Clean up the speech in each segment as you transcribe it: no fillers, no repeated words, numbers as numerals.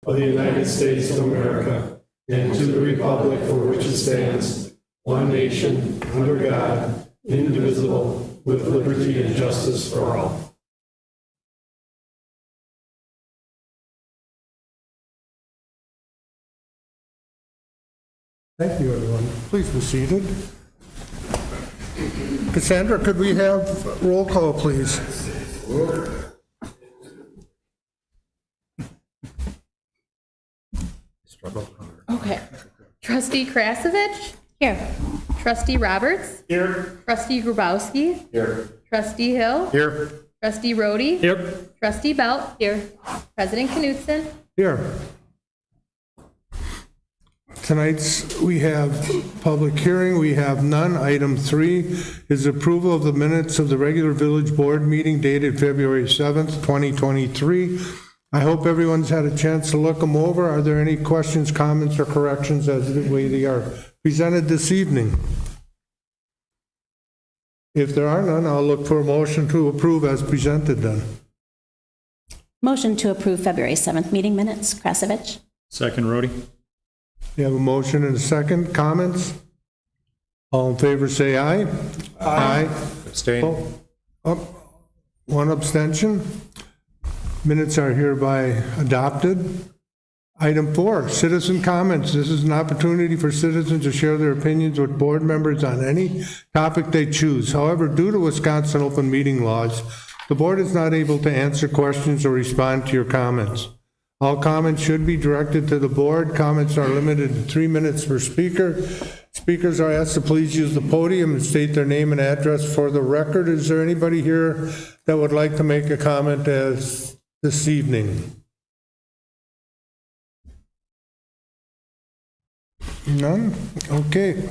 of the United States of America and to the republic for which it stands, one nation, under God, indivisible, with liberty and justice for all. Thank you, everyone. Please be seated. Cassandra, could we have roll call, please? Okay. Trustee Krasovich? Here. Trustee Roberts? Here. Trustee Grabowski? Here. Trustee Hill? Here. Trustee Rhodey? Here. Trustee Belt? Here. President Knutson? Here. Tonight's, we have public hearing, we have none. Item 3 is approval of the minutes of the regular village board meeting dated February 7th, 2023. I hope everyone's had a chance to look them over. Are there any questions, comments, or corrections as the way they are presented this evening? If there are none, I'll look for a motion to approve as presented then. Motion to approve February 7th meeting minutes. Krasovich. Second, Rhodey. You have a motion and a second. Comments? All in favor, say aye. Aye. Abstain. One abstention. Minutes are hereby adopted. Item 4, citizen comments. This is an opportunity for citizens to share their opinions with board members on any topic they choose. However, due to Wisconsin open meeting laws, the board is not able to answer questions or respond to your comments. All comments should be directed to the board. Comments are limited to 3 minutes per speaker. Speakers are asked to please use the podium and state their name and address for the record. Is there anybody here that would like to make a comment as this evening? None? Okay.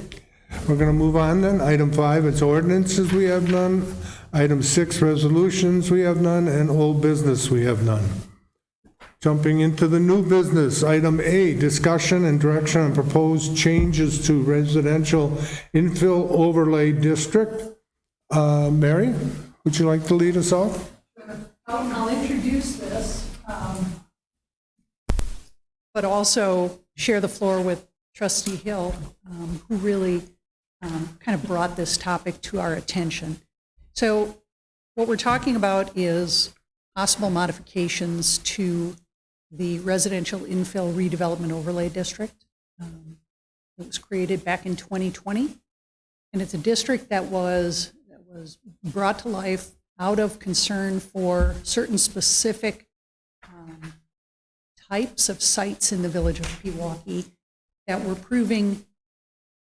We're going to move on then. Item 5 is ordinances. We have none. Item 6, resolutions. We have none. And old business. We have none. Jumping into the new business, item A, discussion and direction on proposed changes to residential infill overlay district. Mary, would you like to lead us off? I'll introduce this, but also share the floor with Trustee Hill, who really kind of brought this topic to our attention. So what we're talking about is possible modifications to the residential infill redevelopment overlay district. It was created back in 2020, and it's a district that was brought to life out of concern for certain specific types of sites in the village of Pewaukee that were proving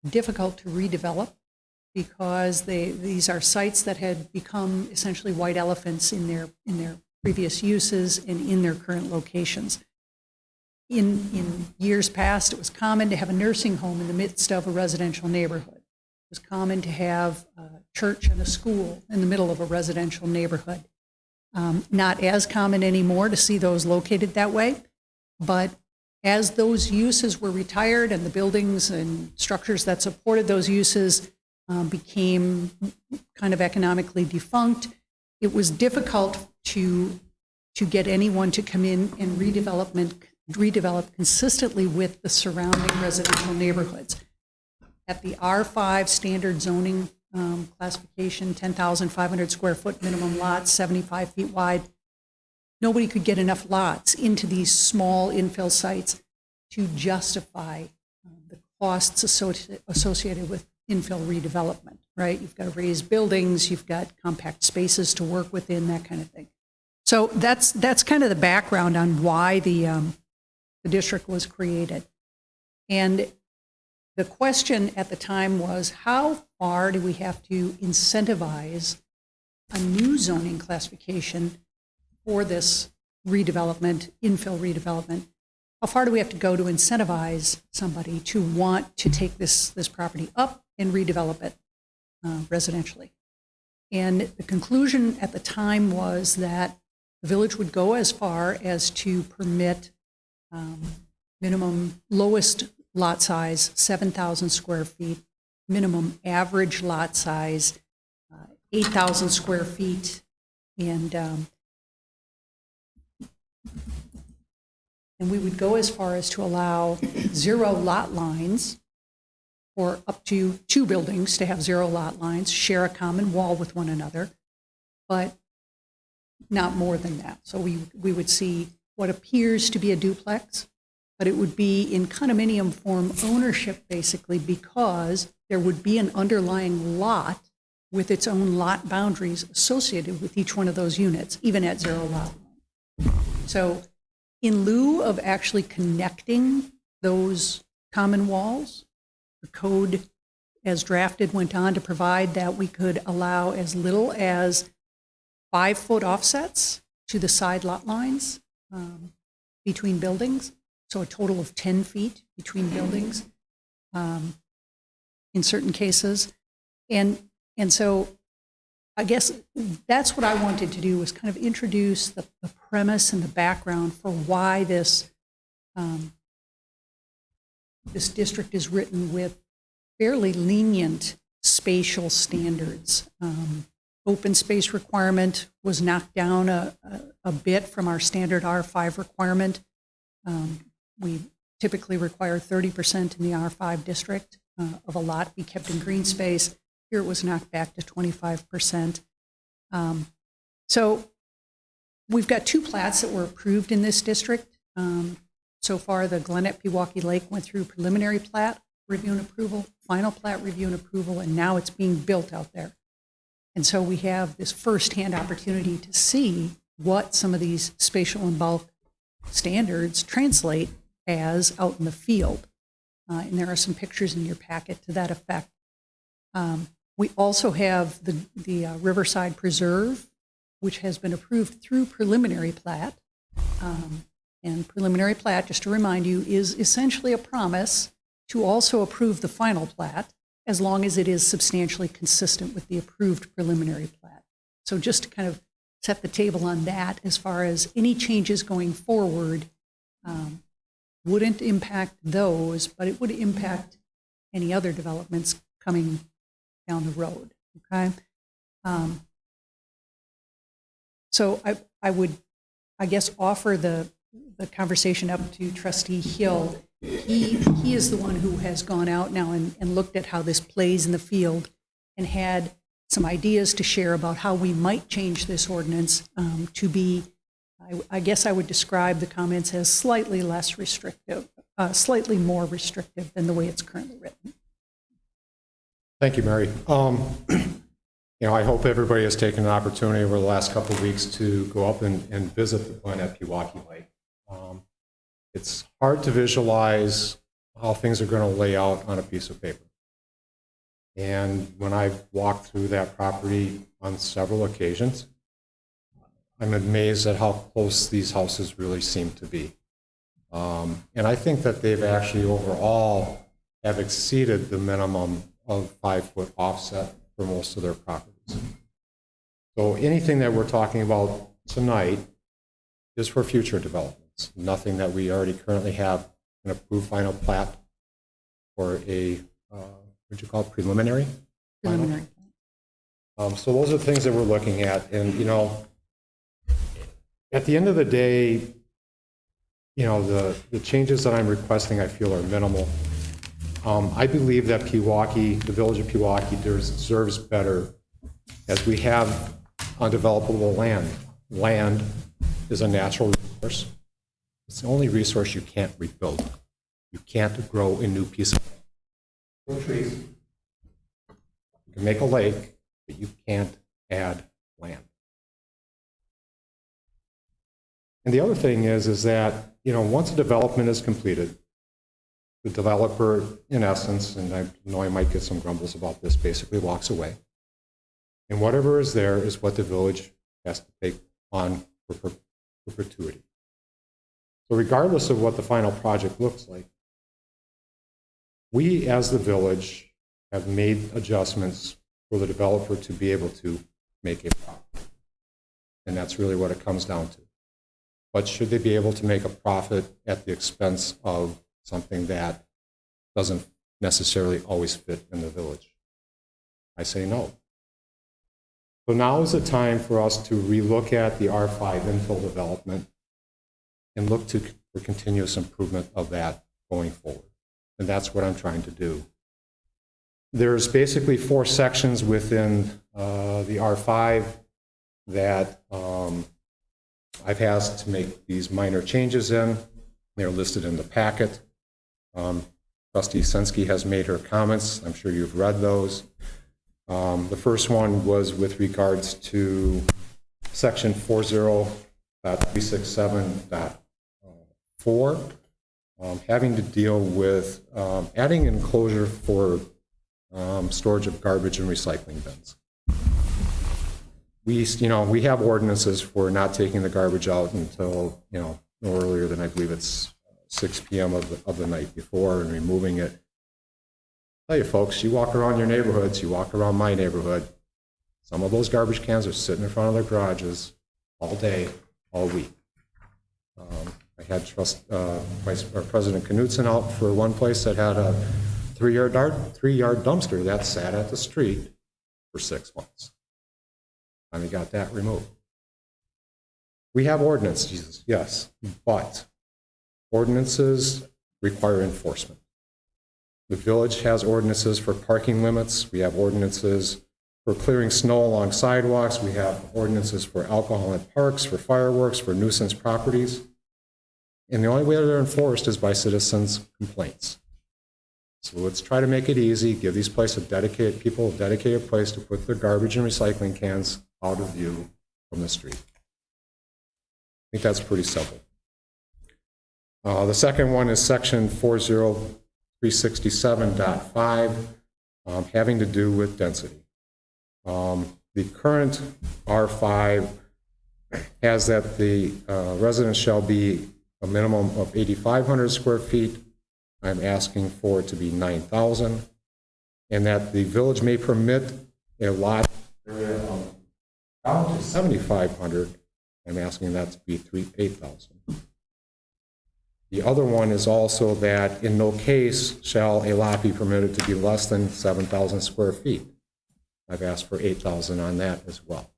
difficult to redevelop because these are sites that had become essentially white elephants in their previous uses and in their current locations. In years past, it was common to have a nursing home in the midst of a residential neighborhood. It was common to have a church and a school in the middle of a residential neighborhood. Not as common anymore to see those located that way, but as those uses were retired and the buildings and structures that supported those uses became kind of economically defunct, it was difficult to get anyone to come in and redevelop consistently with the surrounding residential neighborhoods. At the R5 standard zoning classification, 10,500 square foot minimum lots, 75 feet wide, nobody could get enough lots into these small infill sites to justify the costs associated with infill redevelopment, right? You've got to raise buildings, you've got compact spaces to work within, that kind of thing. So that's kind of the background on why the district was created. And the question at the time was, how far do we have to incentivize a new zoning classification for this redevelopment, infill redevelopment? How far do we have to go to incentivize somebody to want to take this property up and redevelop it residentially? And the conclusion at the time was that the village would go as far as to permit minimum lowest lot size, 7,000 square feet, minimum average lot size, 8,000 square feet, and And we would go as far as to allow 0 lot lines or up to 2 buildings to have 0 lot lines, share a common wall with one another, but not more than that. So we would see what appears to be a duplex, but it would be in condominium form ownership, basically, because there would be an underlying lot with its own lot boundaries associated with each one of those units, even at 0 lot line. So in lieu of actually connecting those common walls, the code as drafted went on to provide that we could allow as little as 5-foot offsets to the side lot lines between buildings, so a total of 10 feet between buildings in certain cases. And so I guess that's what I wanted to do, was kind of introduce the premise and the background for why this this district is written with fairly lenient spatial standards. Open space requirement was knocked down a bit from our standard R5 requirement. We typically require 30% in the R5 district of a lot be kept in green space. Here it was knocked back to 25%. So we've got 2 plats that were approved in this district. So far, the Glenette Pewaukee Lake went through preliminary plat review and approval, final plat review and approval, and now it's being built out there. And so we have this firsthand opportunity to see what some of these spatial and bulk standards translate as out in the field. And there are some pictures in your packet to that effect. We also have the Riverside Preserve, which has been approved through preliminary plat. And preliminary plat, just to remind you, is essentially a promise to also approve the final plat as long as it is substantially consistent with the approved preliminary plat. So just to kind of set the table on that, as far as any changes going forward, wouldn't impact those, but it would impact any other developments coming down the road, okay? So I would, I guess, offer the conversation up to Trustee Hill. He is the one who has gone out now and looked at how this plays in the field and had some ideas to share about how we might change this ordinance to be, I guess I would describe the comments as slightly less restrictive, slightly more restrictive than the way it's currently written. Thank you, Mary. I hope everybody has taken an opportunity over the last couple of weeks to go up and visit the Glenette Pewaukee Lake. It's hard to visualize how things are going to lay out on a piece of paper. And when I've walked through that property on several occasions, I'm amazed at how close these houses really seem to be. And I think that they've actually overall have exceeded the minimum of 5-foot offset for most of their properties. So anything that we're talking about tonight is for future developments, nothing that we already currently have an approved final plat or a, what'd you call it, preliminary? Preliminary. So those are the things that we're looking at. And, at the end of the day, the changes that I'm requesting I feel are minimal. I believe that Pewaukee, the village of Pewaukee, deserves better as we have undevelopable land. Land is a natural resource. It's the only resource you can't rebuild. You can't grow a new piece of trees. You can make a lake, but you can't add land. And the other thing is that, once a development is completed, the developer, in essence, and I know I might get some grumbles about this, basically walks away. And whatever is there is what the village has to take on for perpetuity. So regardless of what the final project looks like, we as the village have made adjustments for the developer to be able to make a profit. And that's really what it comes down to. But should they be able to make a profit at the expense of something that doesn't necessarily always fit in the village? I say no. So now is the time for us to relook at the R5 infill development and look to for continuous improvement of that going forward. And that's what I'm trying to do. There's basically 4 sections within the R5 that I've asked to make these minor changes in. They're listed in the packet. Trustee Sensky has made her comments. I'm sure you've read those. The first one was with regards to section 40.367.4, having to deal with adding enclosure for storage of garbage and recycling bins. We have ordinances for not taking the garbage out until, no earlier than, I believe it's 6 p.m. of the night before, and removing it. Tell you folks, you walk around your neighborhoods, you walk around my neighborhood, some of those garbage cans are sitting in front of their garages all day, all week. I had President Knutson out for one place that had a 3-yard dumpster that sat at the street for 6 months. Finally got that removed. We have ordinances, yes, but ordinances require enforcement. The village has ordinances for parking limits. We have ordinances for clearing snow along sidewalks. We have ordinances for alcohol in parks, for fireworks, for nuisance properties. And the only way they're enforced is by citizens' complaints. So let's try to make it easy, give these places a dedicated place to put their garbage and recycling cans out of view from the street. I think that's pretty simple. The second one is section 40367.5, having to do with density. The current R5 has that the residence shall be a minimum of 8,500 square feet. I'm asking for it to be 9,000, and that the village may permit a lot area of down to 7,500. I'm asking that to be 8,000. The other one is also that in no case shall a lot be permitted to be less than 7,000 square feet. I've asked for 8,000 on that as well.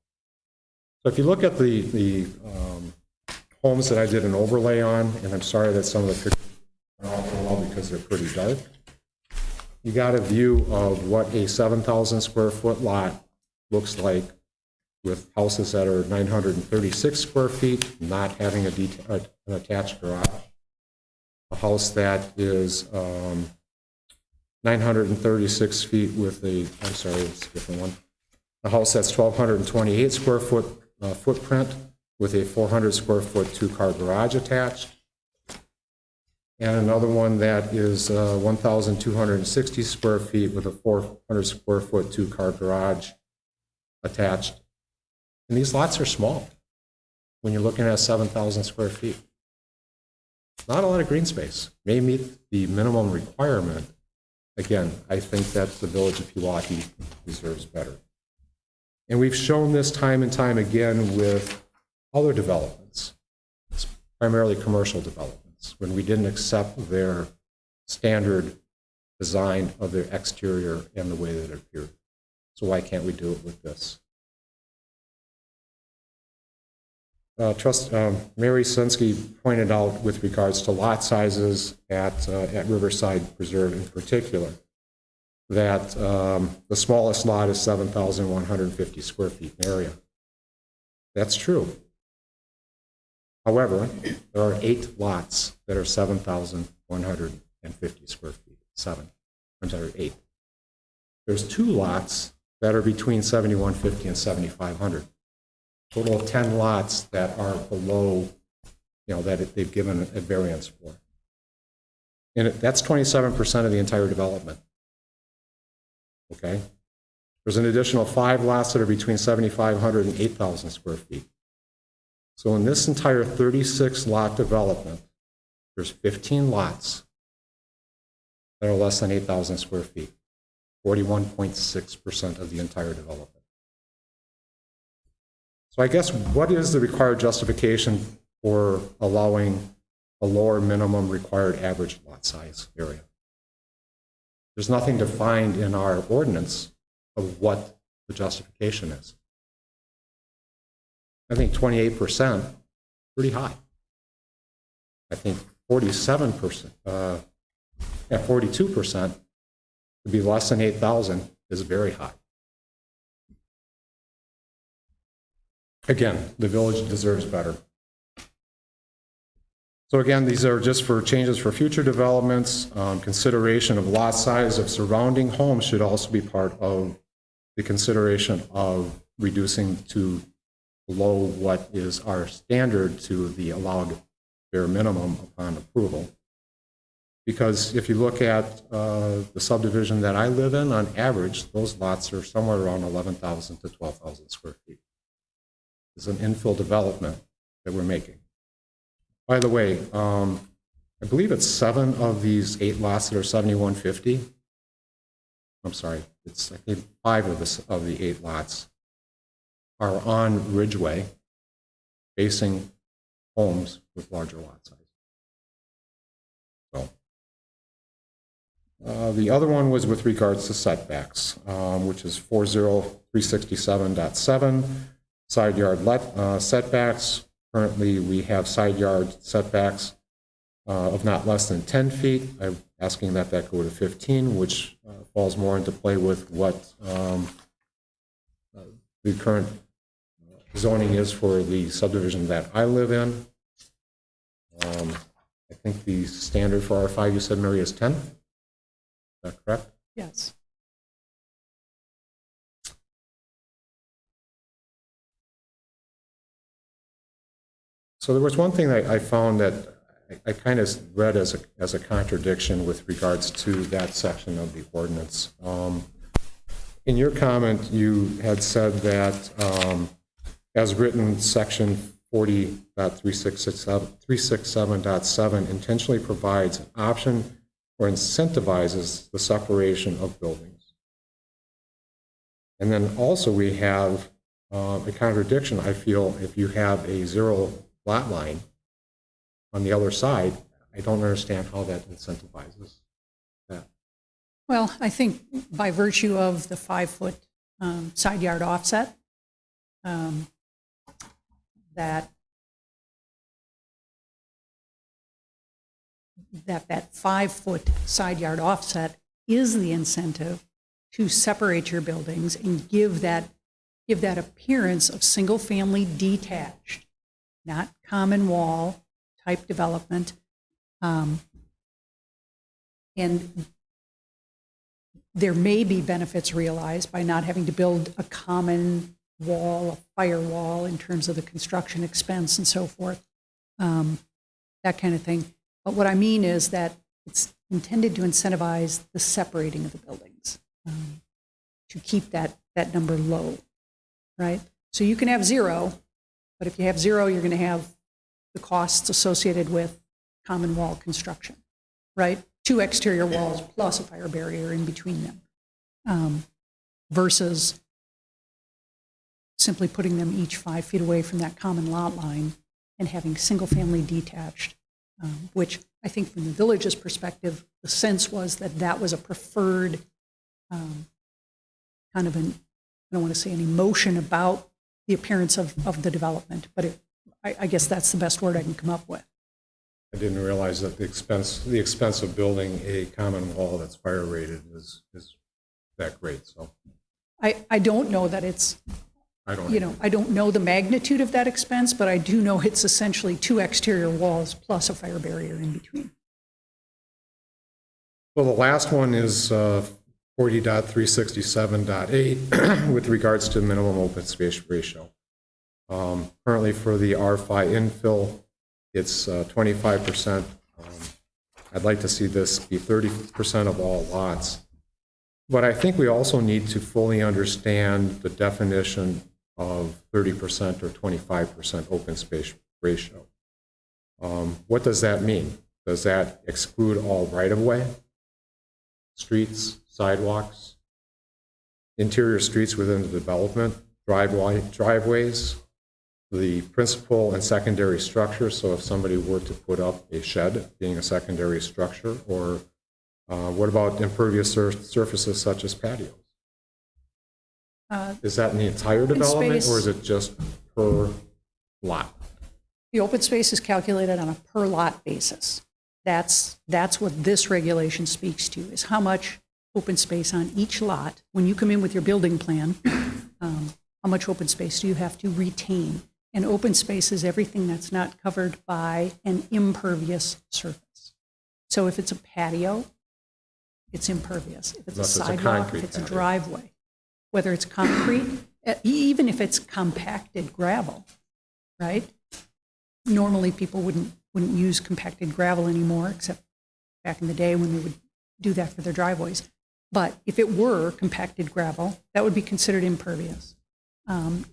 So if you look at the homes that I did an overlay on, and I'm sorry that some of the pictures are all well because they're pretty dark, you got a view of what a 7,000 square foot lot looks like with houses that are 936 square feet, not having an attached garage. A house that is 936 feet with a, I'm sorry, it's a different one. A house that's 1,228 square foot footprint with a 400 square foot 2-car garage attached. And another one that is 1,260 square feet with a 400 square foot 2-car garage attached. And these lots are small when you're looking at 7,000 square feet. Not a lot of green space. May meet the minimum requirement. Again, I think that the village of Pewaukee deserves better. And we've shown this time and time again with other developments, primarily commercial developments, when we didn't accept their standard design of their exterior and the way that it appeared. So why can't we do it with this? Mary Sensky pointed out with regards to lot sizes at Riverside Preserve in particular, that the smallest lot is 7,150 square feet in area. That's true. However, there are 8 lots that are 7,150 square feet. 8. There's 2 lots that are between 7,150 and 7,500. Total of 10 lots that are below, that they've given a variance for. And that's 27% of the entire development. Okay? There's an additional 5 lots that are between 7,500 and 8,000 square feet. So in this entire 36 lot development, there's 15 lots that are less than 8,000 square feet, 41.6% of the entire development. So I guess what is the required justification for allowing a lower minimum required average lot size area? There's nothing defined in our ordinance of what the justification is. I think 28%, pretty high. I think 47%, 42% to be less than 8,000 is very high. Again, the village deserves better. So again, these are just for changes for future developments. Consideration of lot size of surrounding homes should also be part of the consideration of reducing to below what is our standard to the allowed bare minimum upon approval. Because if you look at the subdivision that I live in, on average, those lots are somewhere around 11,000 to 12,000 square feet. It's an infill development that we're making. By the way, I believe it's 7 of these 8 lots that are 7150. I'm sorry, it's I think 5 of the 8 lots are on Ridgeway, facing homes with larger lot size. So, the other one was with regards to setbacks, which is 40367.7, side yard setbacks. Currently, we have side yard setbacks of not less than 10 feet. I'm asking that go to 15, which falls more into play with what the current zoning is for the subdivision that I live in. I think the standard for R5, you said, Mary, is 10? Is that correct? Yes. So there was one thing that I found that I kind of read as a contradiction with regards to that section of the ordinance. In your comment, you had said that as written, section 40.367.7 intentionally provides an option or incentivizes the separation of buildings. And then also we have a contradiction, I feel, if you have a 0 lot line on the other side. I don't understand how that incentivizes that. Well, I think by virtue of the 5-foot side yard offset, that 5-foot side yard offset is the incentive to separate your buildings and give that appearance of single-family detached, not common wall type development. And there may be benefits realized by not having to build a common wall, a firewall in terms of the construction expense and so forth, that kind of thing. But what I mean is that it's intended to incentivize the separating of the buildings, to keep that number low, right? So you can have 0, but if you have 0, you're going to have the costs associated with common wall construction, right? 2 exterior walls plus a fire barrier in between them, versus simply putting them each 5 feet away from that common lot line and having single-family detached, which I think from the village's perspective, the sense was that that was a preferred kind of I don't want to say an emotion about the appearance of the development, but I guess that's the best word I can come up with. I didn't realize that the expense of building a common wall that's fire rated is that great. So I don't know that it's, I don't I don't know the magnitude of that expense, but I do know it's essentially 2 exterior walls plus a fire barrier in between. Well, the last one is 40.367.8 with regards to minimum open space ratio. Currently for the R5 infill, it's 25%. I'd like to see this be 30% of all lots. But I think we also need to fully understand the definition of 30% or 25% open space ratio. What does that mean? Does that exclude all right-of-way, streets, sidewalks, interior streets within the development, driveways, the principal and secondary structure? So if somebody were to put up a shed being a secondary structure, or what about impervious surfaces such as patios? Is that in the entire development, or is it just per lot? The open space is calculated on a per lot basis. That's what this regulation speaks to, is how much open space on each lot. When you come in with your building plan, how much open space do you have to retain? And open space is everything that's not covered by an impervious surface. So if it's a patio, it's impervious. If it's a Unless it's a sidewalk, concrete if it's a patio. driveway, whether it's concrete, even if it's compacted gravel, right? Normally, people wouldn't use compacted gravel anymore, except back in the day when they would do that for their driveways. But if it were compacted gravel, that would be considered impervious.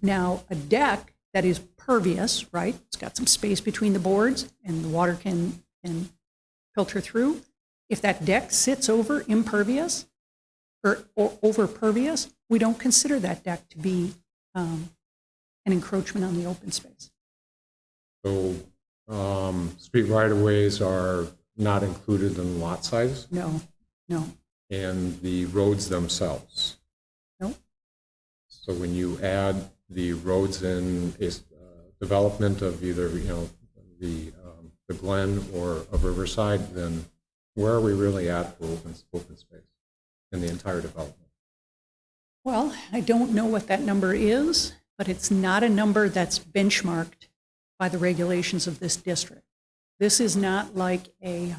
Now, a deck that is pervious, right? It's got some space between the boards and the water can filter through. If that deck sits over impervious or over pervious, we don't consider that deck to be an encroachment on the open space. So street right-of-ways are not included in lot size No. and the roads themselves. No. So when you add the roads in a development of either, the Glen or of Riverside, then where are we really at for open space in the entire development? Well, I don't know what that number is, but it's not a number that's benchmarked by the regulations of this district. This is not like a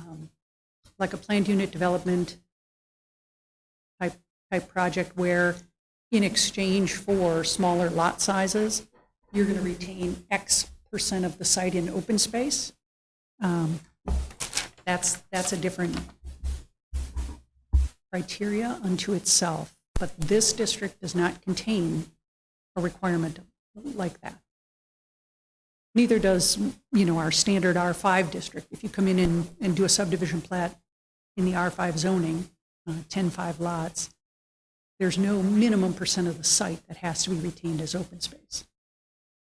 planned unit development type project where in exchange for smaller lot sizes, you're going to retain X percent of the site in open space. That's a different criteria unto itself, but this district does not contain a requirement like that. Neither does, our standard R5 district. If you come in and do a subdivision plat in the R5 zoning, 10-5 lots, there's no minimum percent of the site that has to be retained as open space.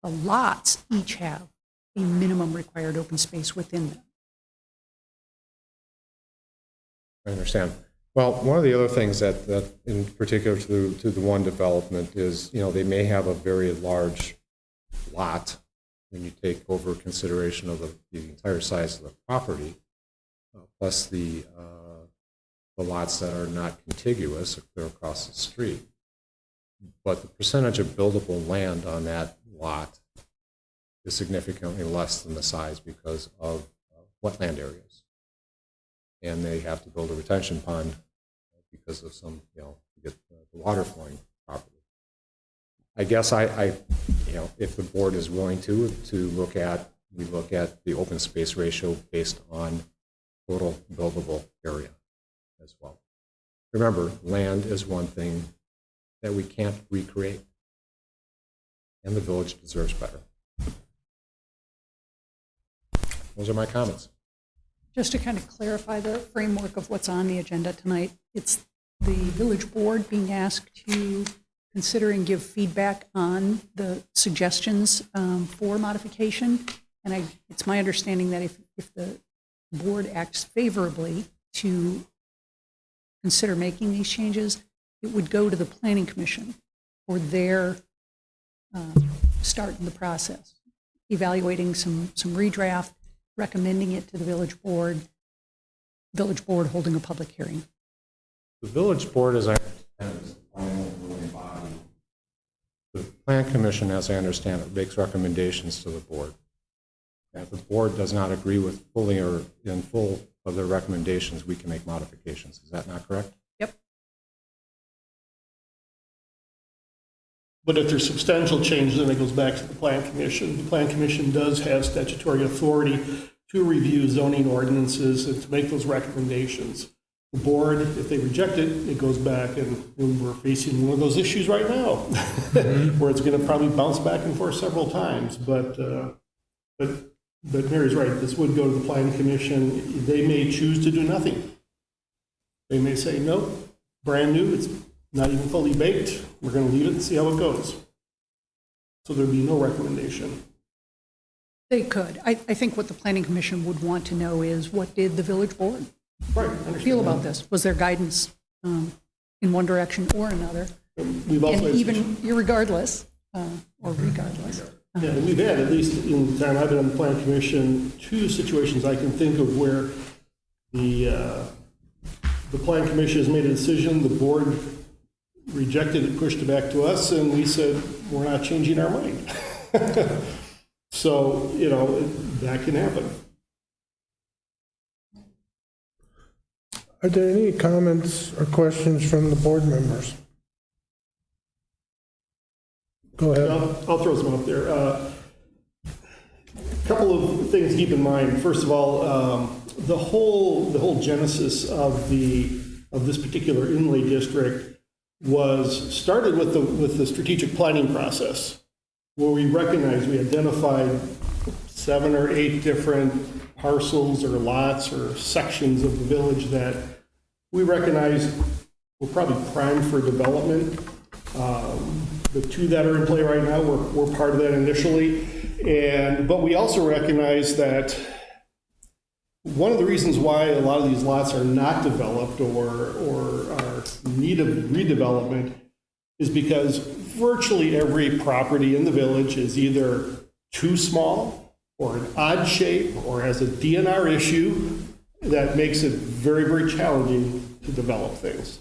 The lots each have a minimum required open space within them. I understand. Well, one of the other things that in particular to the one development is, they may have a very large lot when you take over consideration of the entire size of the property, plus the lots that are not contiguous, if they're across the street. But the percentage of buildable land on that lot is significantly less than the size because of wetland areas. And they have to build a retention pond because of some, to get the water flowing properly. I guess if the board is willing to look at the open space ratio based on total buildable area as well. Remember, land is one thing that we can't recreate, and the village deserves better. Those are my comments. Just to kind of clarify the framework of what's on the agenda tonight, it's the village board being asked to consider and give feedback on the suggestions for modification. And it's my understanding that if the board acts favorably to consider making these changes, it would go to the Planning Commission for their start in the process, evaluating some redraft, recommending it to the village board holding a public hearing. The village board, as I understand, is the final ruling body. The Plan Commission, as I understand it, makes recommendations to the board. And if the board does not agree with fully or in full of their recommendations, we can make modifications. Is that not correct? Yep. But if there's substantial change, then it goes back to the Plan Commission. The Plan Commission does have statutory authority to review zoning ordinances and to make those recommendations. The board, if they reject it, it goes back, and we're facing one of those issues right now, where it's going to probably bounce back and forth several times. But Mary's right. This would go to the Planning Commission. They may choose to do nothing. They may say, nope, brand new. It's not even fully baked. We're going to leave it and see how it goes. So there'd be no recommendation. They could. I think what the Planning Commission would want to know is, what did the village board feel about this? Was there guidance in one direction or another? We've also And even regardless, Yeah, and we've had, at least in the time I've been on the plan commission, 2 situations I can think of where the plan commission has made a decision, the board rejected it, pushed it back to us, and we said, we're not changing our mind. So, you know, that can happen. Are there any comments or questions from the board members? Go ahead. I'll throw some out there. Couple of things to keep in mind. First of all, the whole genesis of this particular inlay district was started with the strategic planning process, where we recognized, we identified 7 or 8 different parcels or lots or sections of the village that we recognized were probably primed for development. The 2 that are in play right now were part of that initially. But we also recognize that one of the reasons why a lot of these lots are not developed or are in need of redevelopment is because virtually every property in the village is either too small or an odd shape or has a DNR issue that makes it very, very challenging to develop things.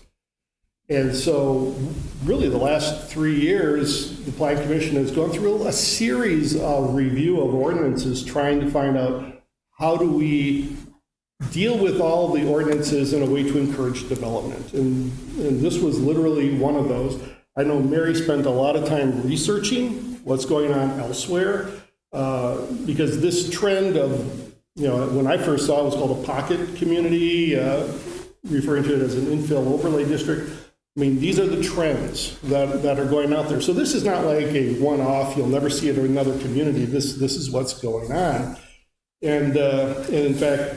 And so really the last 3 years, the Plan Commission has gone through a series of review of ordinances trying to find out how do we deal with all the ordinances in a way to encourage development. And this was literally one of those. I know Mary spent a lot of time researching what's going on elsewhere because this trend of, you know, when I first saw it was called a pocket community, referring to it as an infill overlay district. I mean, these are the trends that are going out there. So this is not like a one-off, you'll never see it in another community. This is what's going on. And in fact,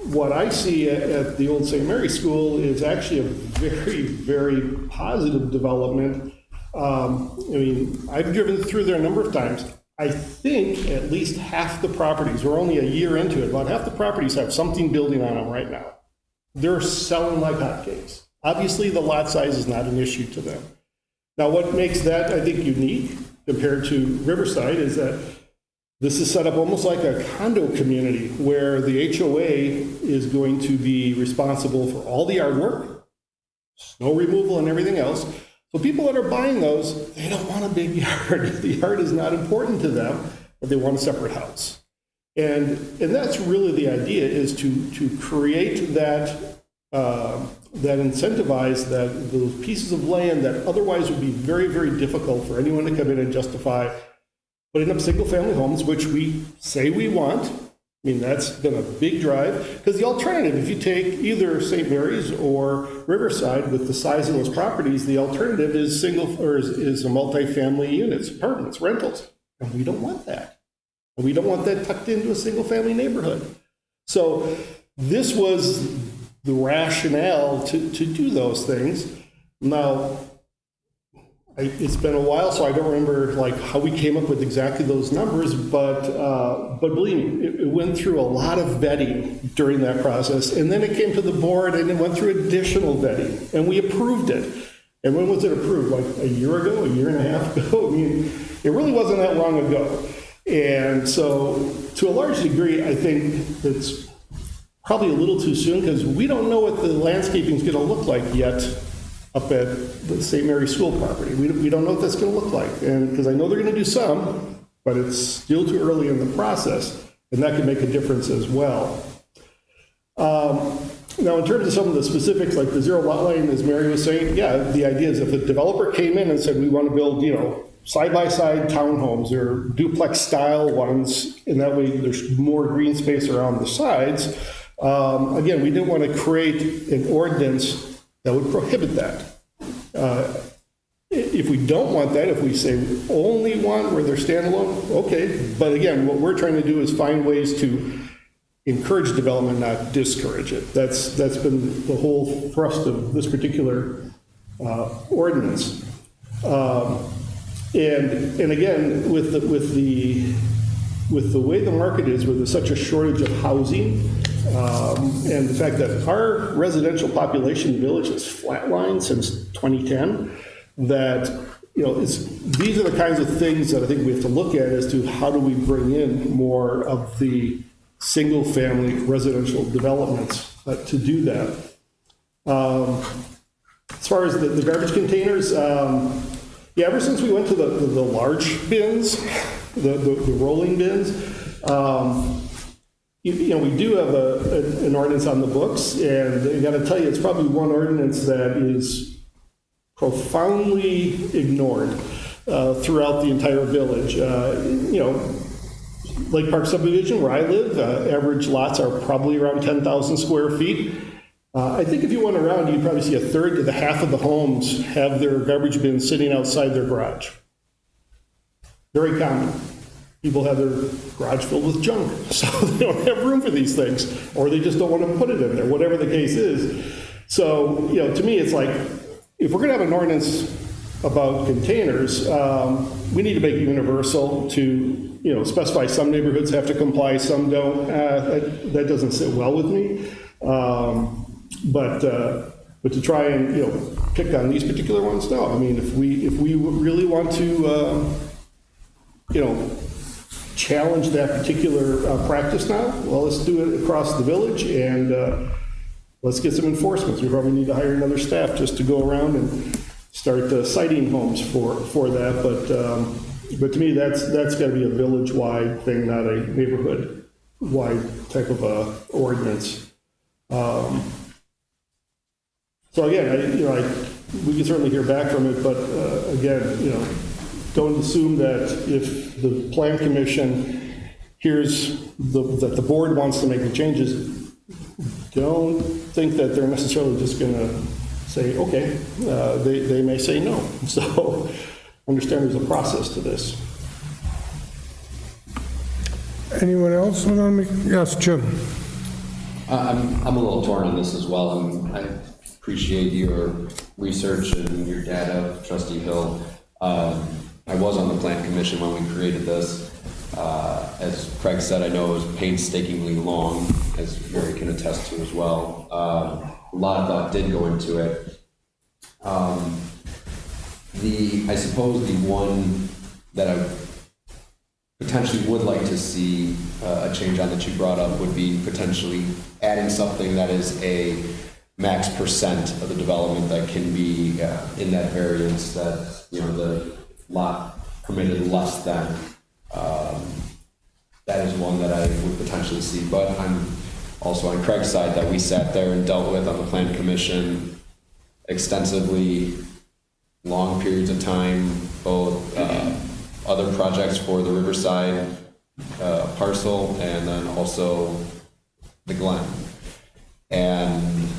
what I see at the old St. Mary's School is actually a very, very positive development. I mean, I've driven through there a number of times. I think at least half the properties, we're only a year into it, about half the properties have something building on them right now. They're selling like hotcakes. Obviously, the lot size is not an issue to them. Now, what makes that, I think, unique compared to Riverside is that this is set up almost like a condo community where the HOA is going to be responsible for all the yard work, snow removal, and everything else. So people that are buying those, they don't want a big yard. The yard is not important to them, but they want a separate house. And that's really the idea, is to create that incentivize those pieces of land that otherwise would be very, very difficult for anyone to come in and justify putting up single-family homes, which we say we want. I mean, that's been a big drive, because the alternative, if you take either St. Mary's or Riverside with the size of those properties, the alternative is is a multifamily units, apartments, rentals, and we don't want that. And we don't want that tucked into a single-family neighborhood. So this was the rationale to do those things. Now, it's been a while, so I don't remember like how we came up with exactly those numbers, but believe me, it went through a lot of vetting during that process, and then it came to the board and it went through additional vetting, and we approved it. And when was it approved? Like a year ago, a year and a half ago? I mean, it really wasn't that long ago. And so to a large degree, I think it's probably a little too soon, because we don't know what the landscaping is going to look like yet up at the St. Mary's School property. We don't know what that's going to look like, and because I know they're going to do some, but it's still too early in the process, and that could make a difference as well. Now, in terms of some of the specifics, like the zero lot line, as Mary was saying, yeah, the idea is if a developer came in and said, we want to build, you know, side-by-side townhomes or duplex-style ones, and that way there's more green space around the sides. Again, we didn't want to create an ordinance that would prohibit that. If we don't want that, if we say we only want where they're standalone, okay. But again, what we're trying to do is find ways to encourage development, not discourage it. That's been the whole thrust of this particular ordinance. And again, with the way the market is, with such a shortage of housing, and the fact that our residential population village has flatlined since 2010, that these are the kinds of things that I think we have to look at as to how do we bring in more of the single-family residential developments to do that. As far as the garbage containers, ever since we went to the large bins, the rolling bins, we do have an ordinance on the books, and I got to tell you, it's probably one ordinance that is profoundly ignored throughout the entire village. Lake Park subdivision, where I live, average lots are probably around 10,000 square feet. I think if you went around, you'd probably see a third to the half of the homes have their garbage bins sitting outside their garage. Very common. People have their garage filled with junk, so they don't have room for these things, or they just don't want to put it in there, whatever the case is. So, to me, it's like, if we're going to have an ordinance about containers, we need to make it universal to, specify some neighborhoods have to comply, some don't. That doesn't sit well with me. But to try and, pick on these particular ones, no. I mean, if we really want to, challenge that particular practice now, well, let's do it across the village, and let's get some enforcement. We probably need to hire another staff just to go around and start citing homes for that. But to me, that's got to be a village-wide thing, not a neighborhood-wide type of ordinance. So again, we can certainly hear back from it, but again, don't assume that if the Plan Commission hears that the board wants to make the changes, don't think that they're necessarily just going to say, okay. They may say no. So understand there's a process to this. Anyone else want to make? Yes, Jim. I'm a little torn on this as well, and I appreciate your research and your data, Trustee Hill. I was on the Plan Commission when we created this. As Craig said, I know it was painstakingly long, as Mary can attest to as well. A lot of thought did go into it. I suppose the one that I potentially would like to see a change on that you brought up would be potentially adding something that is a max percent of the development that can be in that variance, that, the lot permitted less than. That is one that I would potentially see, but I'm also on Craig's side that we sat there and dealt with on the Plan Commission extensively, long periods of time, both other projects for the Riverside parcel and then also the Glen. And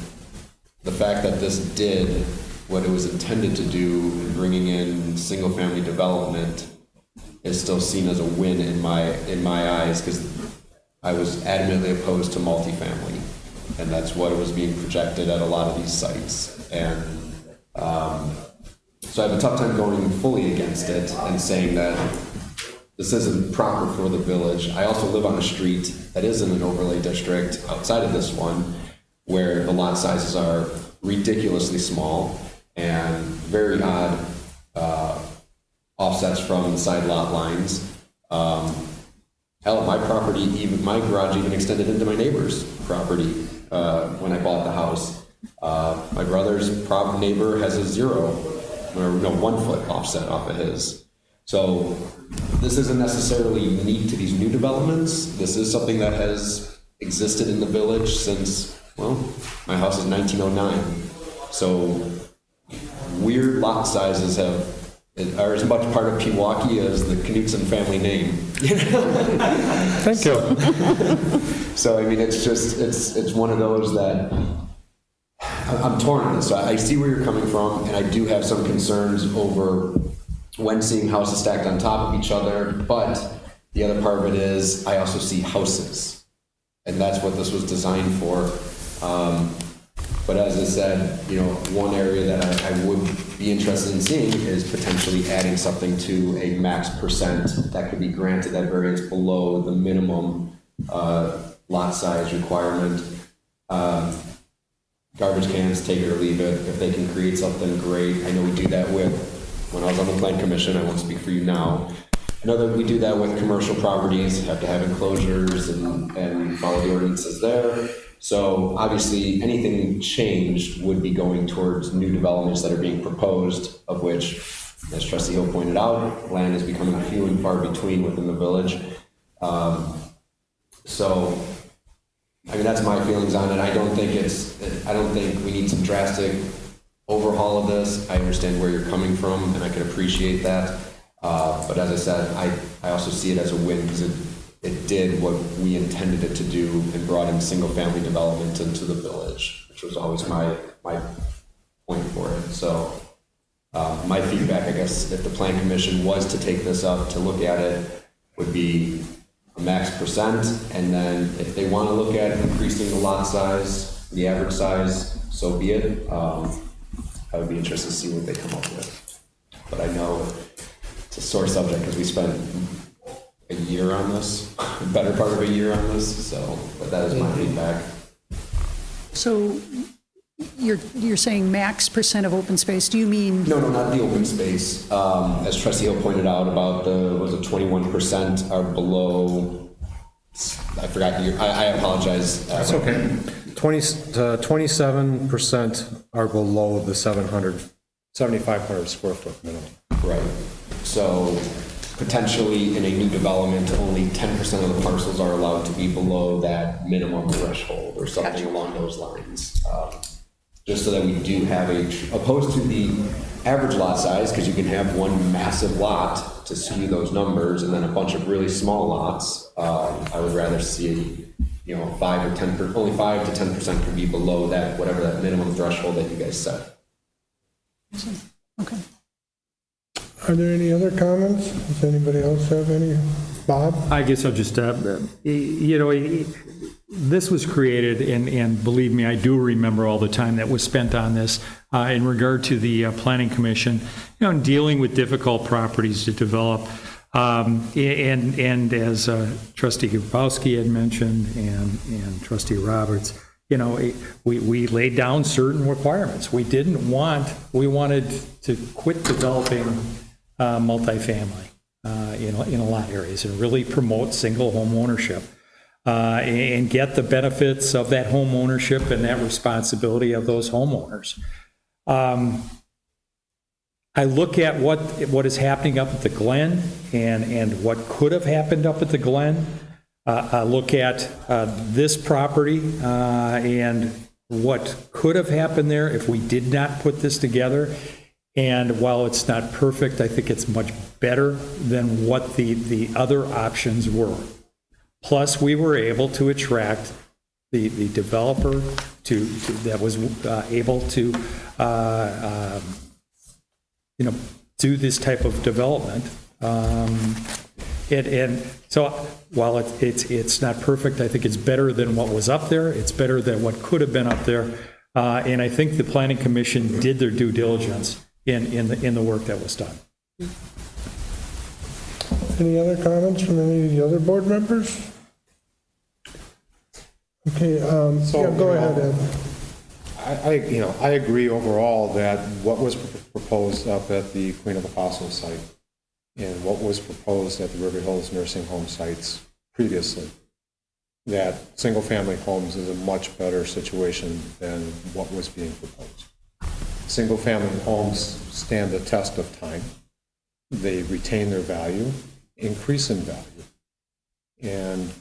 the fact that this did what it was intended to do in bringing in single-family development is still seen as a win in my eyes, because I was adamantly opposed to multifamily, and that's what was being projected at a lot of these sites. And so I have a tough time going fully against it and saying that this isn't proper for the village. I also live on a street that is in an overlay district outside of this one, where the lot sizes are ridiculously small and very odd offsets from side lot lines. Hell, my property, even my garage even extended into my neighbor's property when I bought the house. My brother's neighbor has a 1 foot offset off of his. So this isn't necessarily unique to these new developments. This is something that has existed in the village since, well, my house is 1909. So weird lot sizes are as much part of Pewaukee as the Knutson family name. Thank you. So I mean, it's one of those that I'm torn on this. So I see where you're coming from, and I do have some concerns over when seeing houses stacked on top of each other. But the other part of it is I also see houses, and that's what this was designed for. But as I said, one area that I would be interested in seeing is potentially adding something to a max percent that could be granted that variance below the minimum lot size requirement. Garbage cans, take it or leave it. If they can create something, great. I know we do that with when I was on the plan commission, I won't speak for you now, I know that we do that with commercial properties, have to have enclosures and follow the ordinances there. So obviously, anything changed would be going towards new developments that are being proposed, of which, as Trustee Hill pointed out, land is becoming few and far between within the village. So, I mean, that's my feelings on it. I don't think we need some drastic overhaul of this. I understand where you're coming from, and I can appreciate that. But as I said, I also see it as a win because it did what we intended it to do and brought in single-family development into the village, which was always my point for it. So my feedback, I guess, if the plan commission was to take this up to look at it, would be a max percent, and then if they want to look at increasing the lot size, the average size, so be it. I would be interested to see what they come up with. But I know it's a sore subject because we spent a year on this, better part of a year on this, so, but that is my feedback. So you're saying max percent of open space, do you mean? No, not the open space. As Trustee Hill pointed out about was it 21% are below, I forgot, I apologize. That's okay. 27% are below the 7,500 square foot minimum. Right. So potentially in a new development, only 10% of the parcels are allowed to be below that minimum threshold or something along those lines. Just so that we do have opposed to the average lot size, because you can have one massive lot to skew those numbers and then a bunch of really small lots. I would rather see, 5 or 10, only 5 to 10% could be below that, whatever that minimum threshold that you guys set. Okay. Are there any other comments? Does anybody else have any? Bob? I guess I'll just, this was created, and believe me, I do remember all the time that was spent on this in regard to the Planning Commission, in dealing with difficult properties to develop. And as Trustee Grabowski had mentioned and Trustee Roberts, we laid down certain requirements. We wanted to quit developing multifamily in a lot of areas and really promote single home ownership. And get the benefits of that home ownership and that responsibility of those homeowners. I look at what is happening up at the Glen and what could have happened up at the Glen. I look at this property and what could have happened there if we did not put this together. And while it's not perfect, I think it's much better than what the other options were. Plus, we were able to attract the developer that was able to, do this type of development. And so, while it's not perfect, I think it's better than what was up there. It's better than what could have been up there. And I think the Planning Commission did their due diligence in the work that was done. Any other comments from any of the other board members? Okay, go ahead, Ed. I agree overall that what was proposed up at the Queen of Apostles site and what was proposed at the River Hills nursing home sites previously, that single-family homes is a much better situation than what was being proposed. Single-family homes stand the test of time. They retain their value, increase in value. And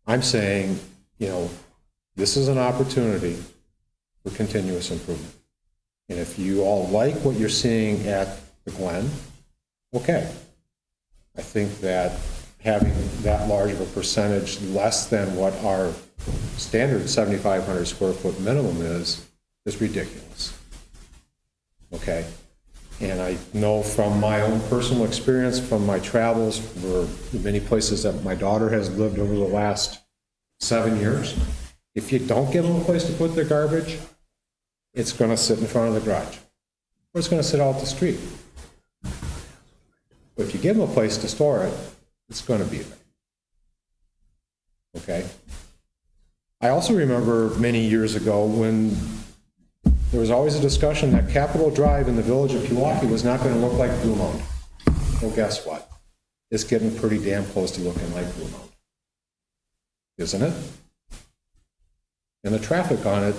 I'm saying, this is an opportunity for continuous improvement. And if you all like what you're seeing at the Glen, okay. I think that having that large of a percentage less than what our standard 7,500 square foot minimum is ridiculous. Okay? And I know from my own personal experience, from my travels for many places that my daughter has lived over the last 7 years, if you don't give them a place to put their garbage, it's going to sit in front of the garage, or it's going to sit out the street. But if you give them a place to store it, it's going to be there. Okay? I also remember many years ago when there was always a discussion that Capitol Drive in the village of Pewaukee was not going to look like Blue Mound. Well, guess what? It's getting pretty damn close to looking like Blue Mound. Isn't it? And the traffic on it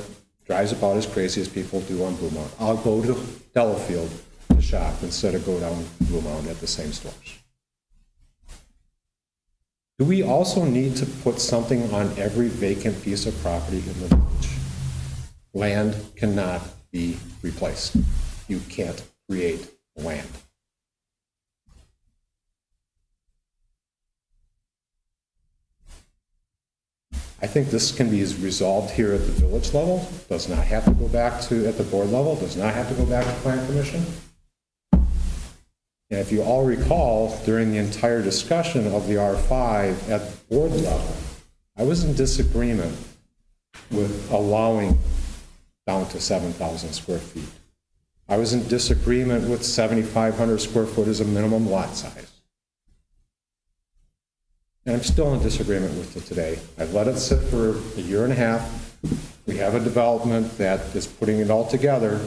drives about as crazy as people do on Blue Mound. I'll go to Delafield to shop instead of go down Blue Mound at the same stores. Do we also need to put something on every vacant piece of property in the village? Land cannot be replaced. You can't create land. I think this can be resolved here at the village level, does not have to go back to, at the board level, does not have to go back to plan commission. And if you all recall, during the entire discussion of the R5 at the board level, I was in disagreement with allowing down to 7,000 square feet. I was in disagreement with 7,500 square foot as a minimum lot size. And I'm still in disagreement with it today. I've let it sit for a year and a half. We have a development that is putting it all together.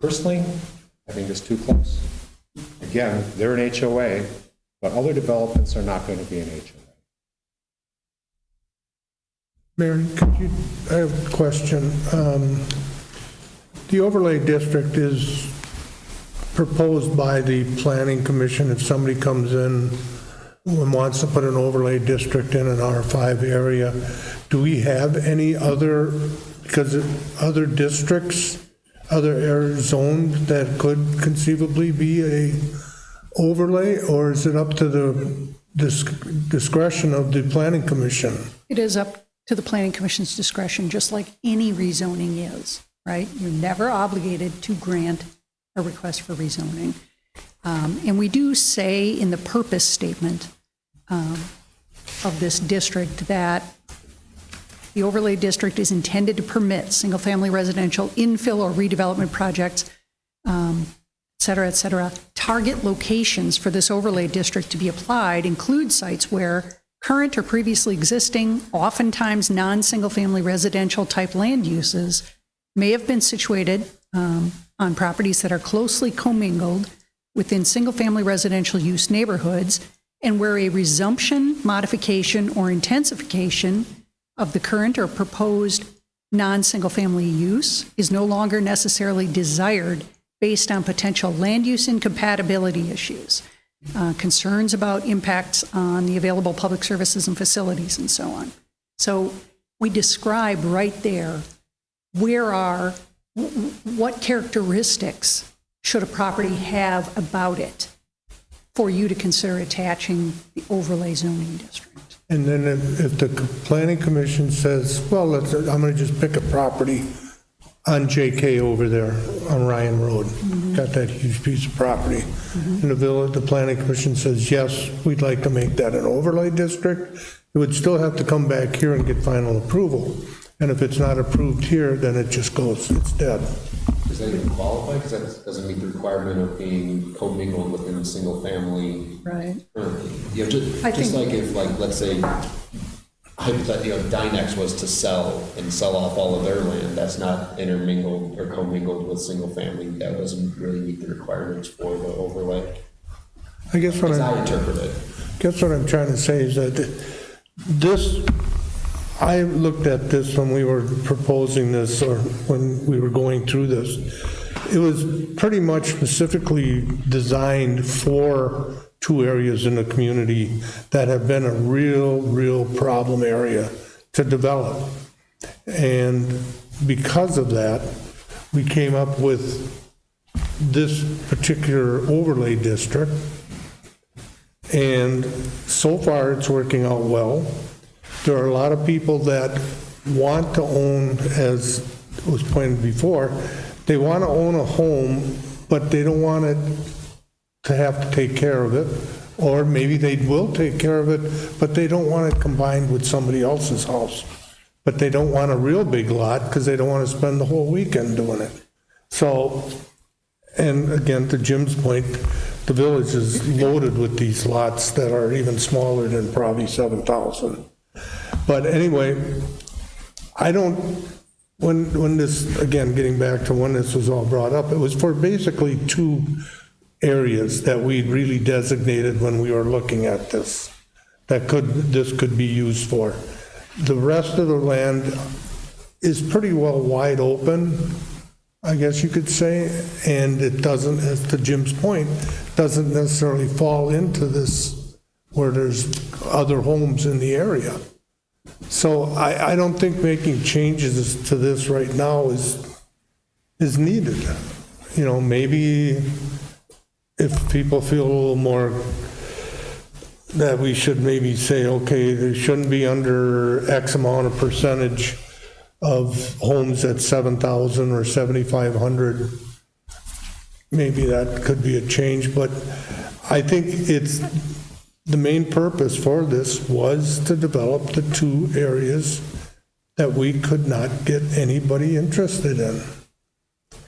Personally, I think it's too close. Again, they're an HOA, but other developments are not going to be an HOA. Mary, I have a question. The overlay district is proposed by the planning commission. If somebody comes in and wants to put an overlay district in an R5 area, do we have any other, because other districts, other areas zoned that could conceivably be a overlay, or is it up to the discretion of the planning commission? It is up to the planning commission's discretion, just like any rezoning is, right? You're never obligated to grant a request for rezoning. And we do say in the purpose statement of this district that the overlay district is intended to permit single-family residential infill or redevelopment projects, et cetera, Target locations for this overlay district to be applied include sites where current or previously existing, oftentimes non-single-family residential type land uses may have been situated on properties that are closely commingled within single-family residential use neighborhoods, and where a resumption, modification, or intensification of the current or proposed non-single-family use is no longer necessarily desired based on potential land use incompatibility issues, concerns about impacts on the available public services and facilities, and so on. So we describe right there what characteristics should a property have about it for you to consider attaching the overlay zoning district. And then if the planning commission says, well, I'm going to just pick a property on JK over there on Ryan Road, got that huge piece of property, and the planning commission says, yes, we'd like to make that an overlay district, it would still have to come back here and get final approval. And if it's not approved here, then it just goes, it's dead. Does that even qualify? Because that doesn't meet the requirement of being commingled within a single family. Right. You know, just like if, like, let's say, hypothetically, Dynex was to sell off all of their land, that's not intermingled or commingled with single family. That doesn't really meet the requirements for the overlay. I guess what As I interpret it. Guess what I'm trying to say is that this, I looked at this when we were proposing this, or when we were going through this. It was pretty much specifically designed for two areas in the community that have been a real problem area to develop. And because of that, we came up with this particular overlay district. And so far, it's working out well. There are a lot of people that want to own, as was pointed before, they want to own a home, but they don't want it to have to take care of it. Or maybe they will take care of it, but they don't want it combined with somebody else's house. But they don't want a real big lot because they don't want to spend the whole weekend doing it. So, and again, to Jim's point, the village is loaded with these lots that are even smaller than probably 7,000. But anyway, I don't when this, again, getting back to when this was all brought up, it was for basically 2 areas that we really designated when we were looking at this, this could be used for. The rest of the land is pretty well wide open, I guess you could say, and it doesn't, as to Jim's point, doesn't necessarily fall into this where there's other homes in the area. So I don't think making changes to this right now is needed. You know, maybe if people feel a little more that we should maybe say, okay, there shouldn't be under X amount of percentage of homes at 7,000 or 7,500. Maybe that could be a change, but I think the main purpose for this was to develop the 2 areas that we could not get anybody interested in.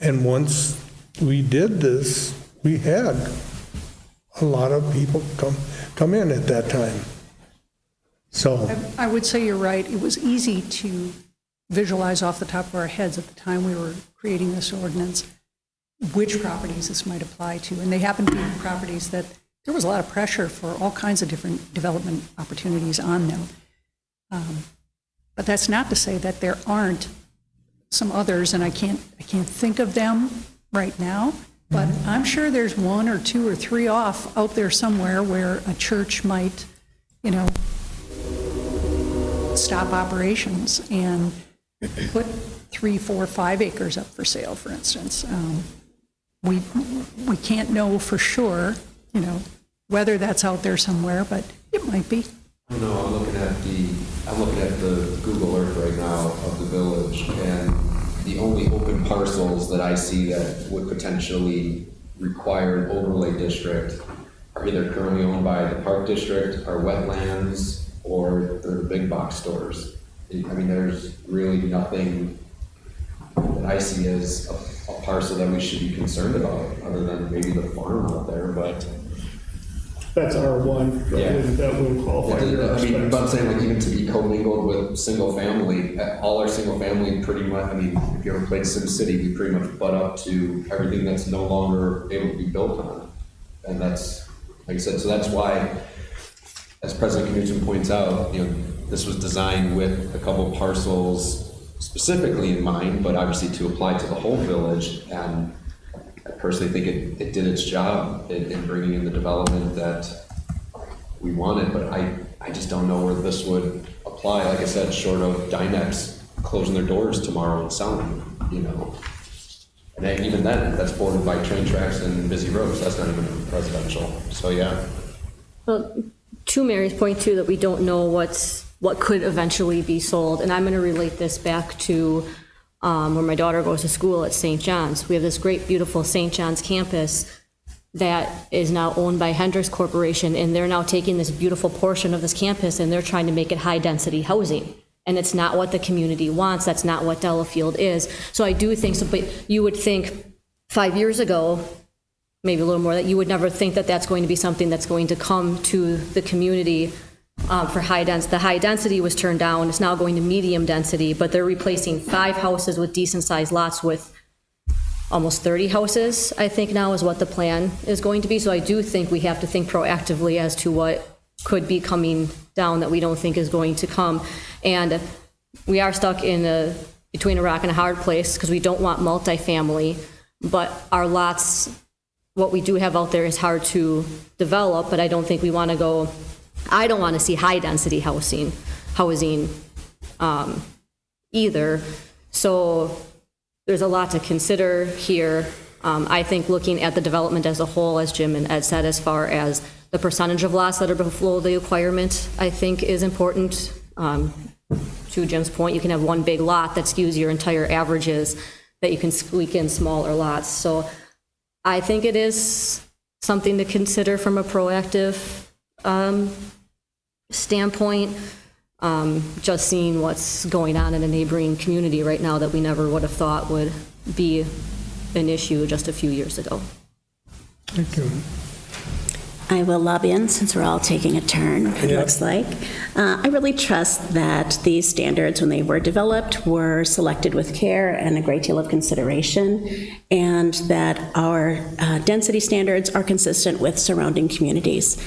And once we did this, we had a lot of people come in at that time. So, I would say you're right. It was easy to visualize off the top of our heads at the time we were creating this ordinance which properties this might apply to. And they happen to be properties that there was a lot of pressure for all kinds of different development opportunities on them. But that's not to say that there aren't some others, and I can't think of them right now, but I'm sure there's 1 or 2 or 3 off out there somewhere where a church might, you know, stop operations and put 3, 4, 5 acres up for sale, for instance. We can't know for sure, you know, whether that's out there somewhere, but it might be. No, I'm looking at the Google Earth right now of the village, and the only open parcels that I see that would potentially require an overlay district are either currently owned by the park district, or wetlands, or they're the big box stores. I mean, there's really nothing that I see as a parcel that we should be concerned about, other than maybe the farm out there, but. That's R1, Yeah. that would qualify. I mean, but I'm saying, like, even to be commingled with single family, all our single family pretty much, I mean, if you ever played SimCity, we pretty much butt up to everything that's no longer able to be built on. And that's, like I said, so that's why, as President Knudsen points out, you know, this was designed with a couple parcels specifically in mind, but obviously to apply to the whole village. And I personally think it did its job in bringing in the development that we wanted, but I just don't know where this would apply, like I said, short of Dynex closing their doors tomorrow and selling, you know. And then, even then, that's bordered by train tracks and busy roads, that's not even residential, so yeah. Well, to Mary's point too, that we don't know what could eventually be sold, and I'm going to relate this back to where my daughter goes to school at St. John's. We have this great, beautiful St. John's campus that is now owned by Hendricks Corporation, and they're now taking this beautiful portion of this campus and they're trying to make it high-density housing. And it's not what the community wants. That's not what Delafield is. So I do think, but you would think 5 years ago, maybe a little more, that you would never think that that's going to be something that's going to come to the community for high density. The high density was turned down. It's now going to medium density, but they're replacing 5 houses with decent sized lots with almost 30 houses, I think now is what the plan is going to be. So I do think we have to think proactively as to what could be coming down that we don't think is going to come. And we are stuck in between a rock and a hard place because we don't want multifamily, but our lots, what we do have out there is hard to develop, but I don't think we want to go, I don't want to see high density housing either. So there's a lot to consider here. I think looking at the development as a whole, as Jim and Ed said, as far as the percentage of lots that are below the requirement, I think is important. To Jim's point, you can have one big lot that skews your entire averages, that you can squeak in smaller lots. So I think it is something to consider from a proactive standpoint. Just seeing what's going on in a neighboring community right now that we never would have thought would be an issue just a few years ago. Thank you. I will lob in since we're all taking a turn, it looks like. I really trust that these standards, when they were developed, were selected with care and a great deal of consideration, and that our density standards are consistent with surrounding communities.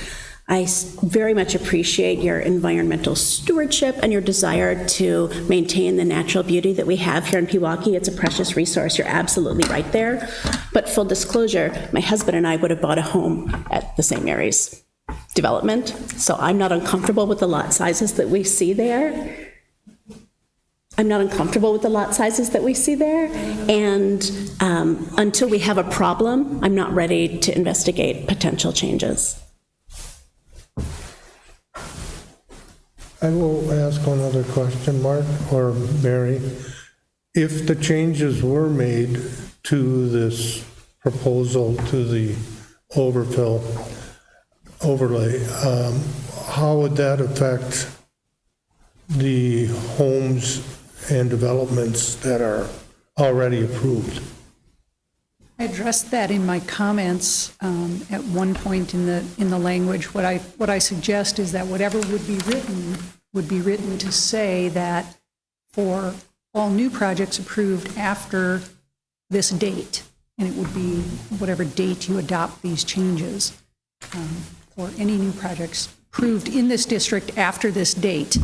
I very much appreciate your environmental stewardship and your desire to maintain the natural beauty that we have here in Pewaukee. It's a precious resource. You're absolutely right there. But full disclosure, my husband and I would have bought a home at the St. Mary's development, so I'm not uncomfortable with the lot sizes that we see there. And until we have a problem, I'm not ready to investigate potential changes. I will ask one other question, Mark or Mary. If the changes were made to this proposal to the overfill overlay, how would that affect the homes and developments that are already approved? I addressed that in my comments at one point in the language. What I suggest is that whatever would be written to say that for all new projects approved after this date, and it would be whatever date you adopt these changes, for any new projects approved in this district after this date,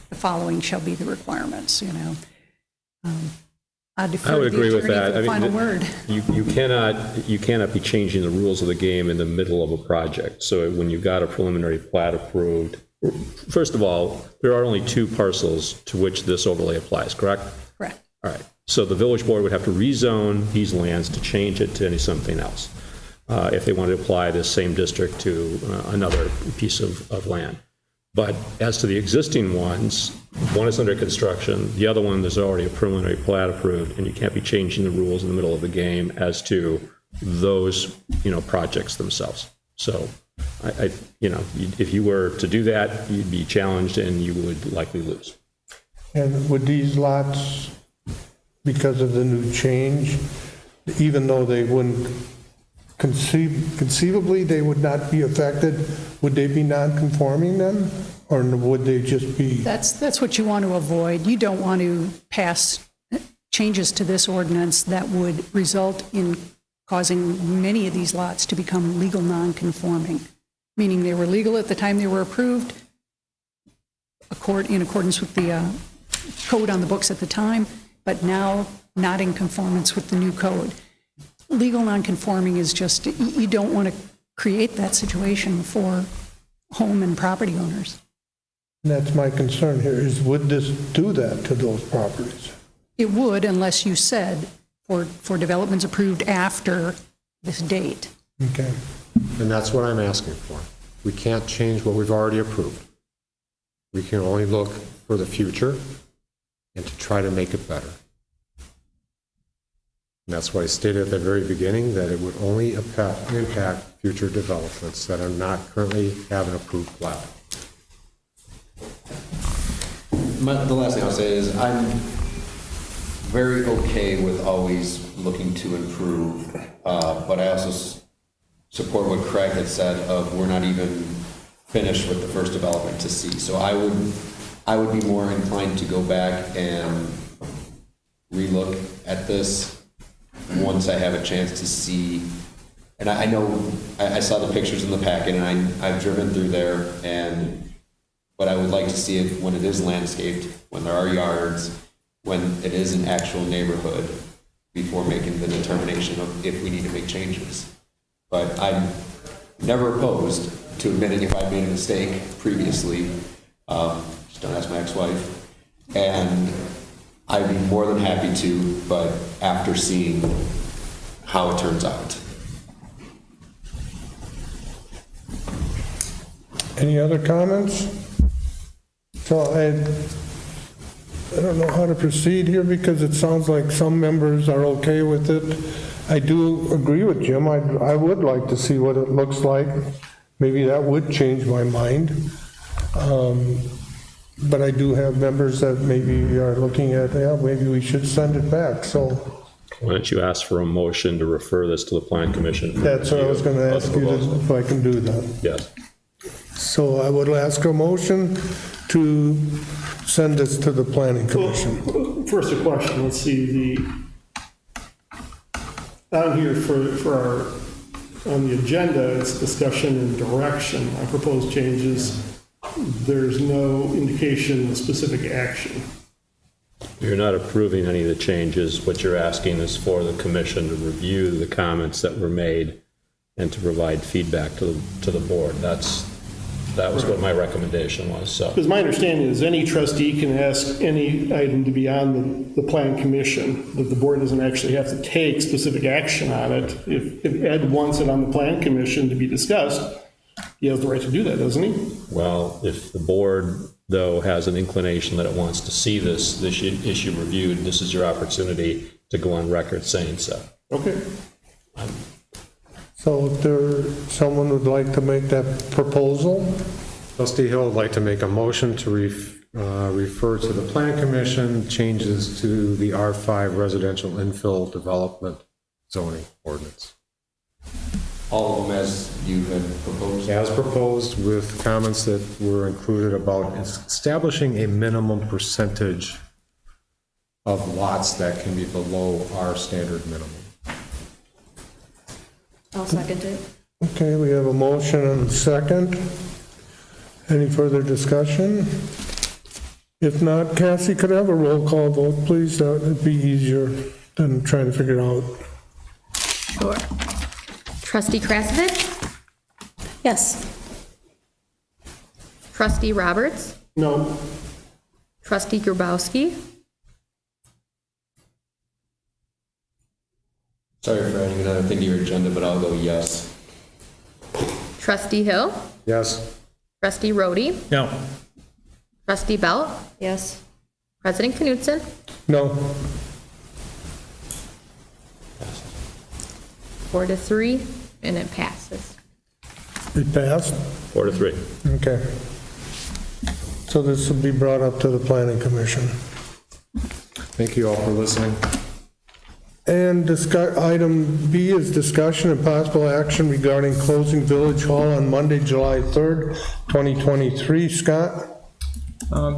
the following shall be the requirements, you know. I would agree with that. The final word. You cannot be changing the rules of the game in the middle of a project. So when you've got a preliminary plat approved, first of all, there are only 2 parcels to which this overlay applies, correct? Correct. All right. So the village board would have to rezone these lands to change it to something else if they wanted to apply this same district to another piece of land. But as to the existing ones, one is under construction, the other one, there's already a preliminary plat approved, and you can't be changing the rules in the middle of the game as to those, projects themselves. So, if you were to do that, you'd be challenged and you would likely lose. And would these lots, because of the new change, even though they wouldn't conceivably they would not be affected, would they be non-conforming then? Or would they just be? That's what you want to avoid. You don't want to pass changes to this ordinance that would result in causing many of these lots to become legal non-conforming, meaning they were legal at the time they were approved, in accordance with the code on the books at the time, but now not in conformance with the new code. Legal non-conforming is just, you don't want to create that situation for home and property owners. And that's my concern here, is would this do that to those properties? It would, unless you said for developments approved after this date. Okay. And that's what I'm asking for. We can't change what we've already approved. We can only look for the future and to try to make it better. And that's why I stated at the very beginning that it would only impact future developments that are not currently have an approved plat. The last thing I'll say is I'm very okay with always looking to improve, but I also support what Craig had said of we're not even finished with the first development to see. So I would be more inclined to go back and relook at this once I have a chance to see. And I know I saw the pictures in the packet, and I've driven through there, but I would like to see it when it is landscaped, when there are yards, when it is an actual neighborhood, before making the determination of if we need to make changes. But I'm never opposed to admitting if I made a mistake previously. Just don't ask my ex-wife. And I'd be more than happy to, but after seeing how it turns out. Any other comments? So I don't know how to proceed here because it sounds like some members are okay with it. I do agree with Jim. I would like to see what it looks like. Maybe that would change my mind. But I do have members that maybe are looking at, maybe we should send it back. So Why don't you ask for a motion to refer this to the Plan Commission? for That's what I was going to review ask of you, the proposal? if I can do that. Yes. So I would ask a motion to send this to the planning commission. First, a question, let's see, on here for our, on the agenda, it's discussion and direction on proposed changes. There's no indication of specific action. You're not approving any of the changes. What you're asking is for the commission to review the comments that were made and to provide feedback to the board. That was what my recommendation was, so. Because my understanding is any trustee can ask any item to be on the plan commission, that the board doesn't actually have to take specific action on it. If Ed wants it on the plan commission to be discussed, he has the right to do that, doesn't he? Well, if the board, though, has an inclination that it wants to see this issue reviewed, this is your opportunity to go on record saying so. Okay. So if someone would like to make that proposal, Trustee Hill would like to make a motion to refer to the Plan Commission changes to the R5 residential infill development zoning ordinance. All of them as you had proposed? As proposed, with comments that were included about establishing a minimum percentage of lots that can be below our standard minimum. I'll second it. okay, we have a motion and a second. Any further discussion? If not, Cassie, could I have a roll call vote, please? That would be easier than trying to figure it out. Sure. Trustee Krasovich? Yes. Trustee Roberts? No, Trustee Grabowski? Sorry for adding another thing to your agenda, but I'll go yes. Trustee Hill? Yes? Trustee Rhodey? No. Trustee Belt? Yes. President Knutson? No, 4-3, and it passes. it passed? 4-3. Okay. So this will be brought up to the planning commission. Thank you all for listening. And item B is discussion and possible action regarding closing Village Hall on Monday, July 3rd, 2023. Scott?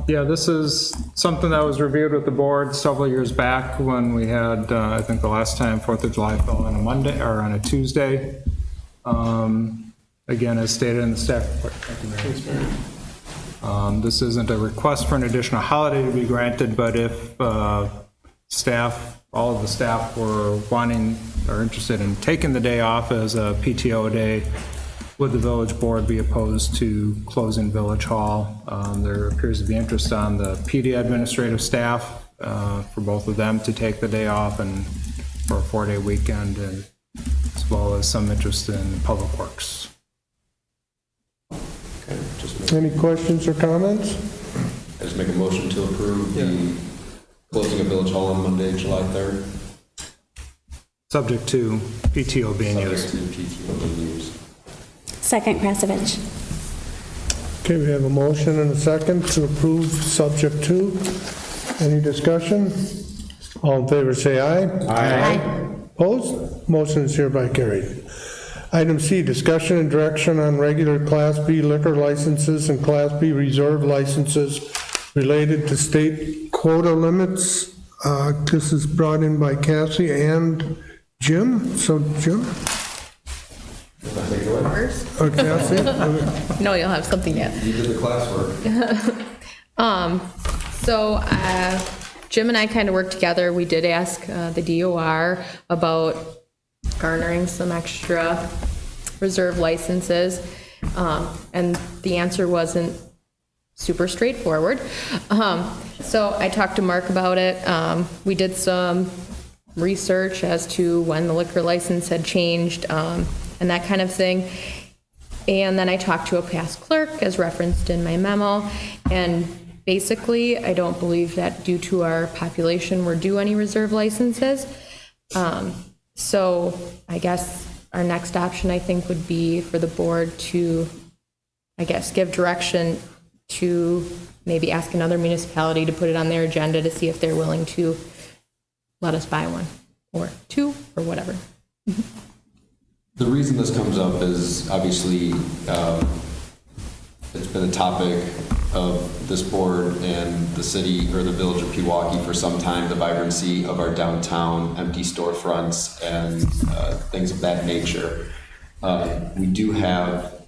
Yeah, this is something that was reviewed with the board several years back when we had, I think the last time 4th of July fell on a Monday or on a Tuesday. Again, as stated in the staff report. Thank you, Mary. This isn't a request for an additional holiday to be granted, but if all of the staff were wanting or interested in taking the day off as a PTO day, would the village board be opposed to closing Village Hall? There appears to be interest on the PD administrative staff for both of them to take the day off and for a 4-day weekend, and as well as some interest in Public Works. Okay, Any questions or comments? just make a motion to approve the closing of Village Hall on Monday, July 3rd. Subject to PTO being used. Subject to PTO being used. Second, Krasovich. Okay, we have a motion and a second to approve subject to. Any discussion? All in favor, say aye. Aye. Opposed? Motion is hereby carried. Item C, discussion and direction on regular Class B liquor licenses and Class B reserve licenses related to state quota limits. This is brought in by Cassie and Jim. So, Jim? First? Or Cassie? No, you'll have something yet. You did the classwork. So Jim and I kind of worked together. We did ask the DOR about garnering some extra reserve licenses, and the answer wasn't super straightforward. So I talked to Mark about it. We did some research as to when the liquor license had changed, and that kind of thing. And then I talked to a past clerk, as referenced in my memo, and basically, I don't believe that due to our population, we're due any reserve licenses. So I guess our next option, I think, would be for the board to, I guess, give direction to maybe ask another municipality to put it on their agenda to see if they're willing to let us buy one. or 2 or whatever. The reason this comes up is obviously it's been a topic of this board and the city or the village of Pewaukee for some time, the vibrancy of our downtown, empty storefronts and things of that nature. We do have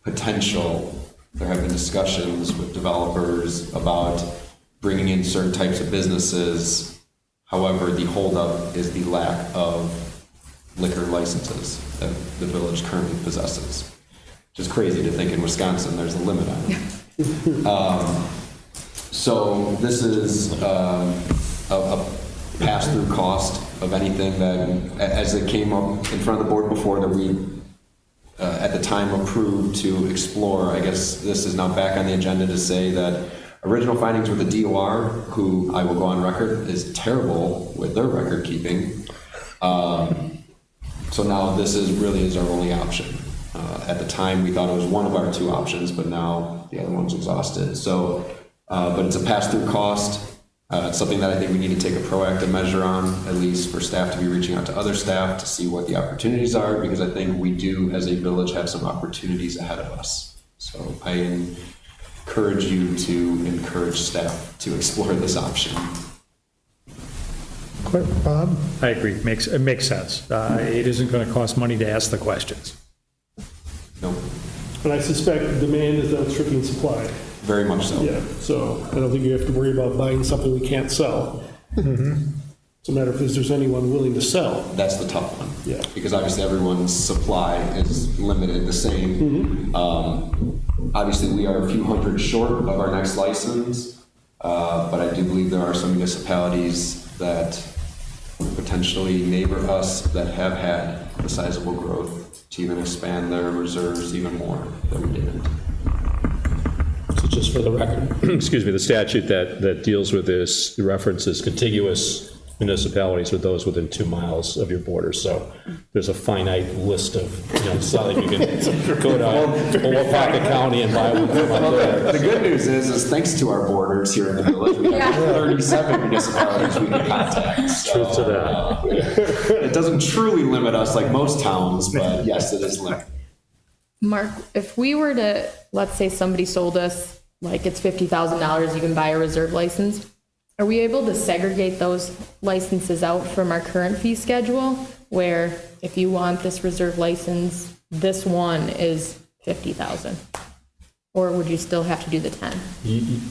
potential, there have been discussions with developers about bringing in certain types of businesses. However, the holdup is the lack of liquor licenses that the village currently possesses. Which is crazy to think in Wisconsin there's a limit on it. So this is a pass-through cost of anything that, as it came up in front of the board before, that we at the time approved to explore. I guess this is now back on the agenda to say that original findings with the DOR, who I will go on record is terrible with their record keeping. So now this is our only option. At the time, we thought it was one of our 2 options, but now the other one's exhausted. So, but it's a pass-through cost. It's something that I think we need to take a proactive measure on, at least for staff to be reaching out to other staff to see what the opportunities are, because I think we do, as a village, have some opportunities ahead of us. So I encourage you to encourage staff to explore this option. Quick, Bob? I agree, it makes sense. It isn't going to cost money to ask the questions. No, And I suspect demand is outstripping supply. very much so. Yeah, so I don't think you have to worry about buying something we can't sell. It's a matter of if there's anyone willing to sell. That's the tough one. Yeah. Because obviously everyone's supply is limited the same. Obviously, we are a few hundred short of our next license, but I do believe there are some municipalities that potentially neighbor us that have had a sizable growth to even expand their reserves even more than we did. So just for the record, excuse me, the statute that deals with this references contiguous municipalities or those within 2 miles of your border. So there's a finite list of, it's not like you can go to Oaxaca County and buy one from up there. The good news is thanks to our borders here in the village, we have 37 municipalities we can contact. So, Truth to that. It doesn't truly limit us like most towns, but yes, it is limited. Mark, if we were to, let's say somebody sold us, like it's $50,000, you can buy a reserve license. Are we able to segregate those licenses out from our current fee schedule? Where if you want this reserve license, this one is 50,000? Or would you still have to do the 10?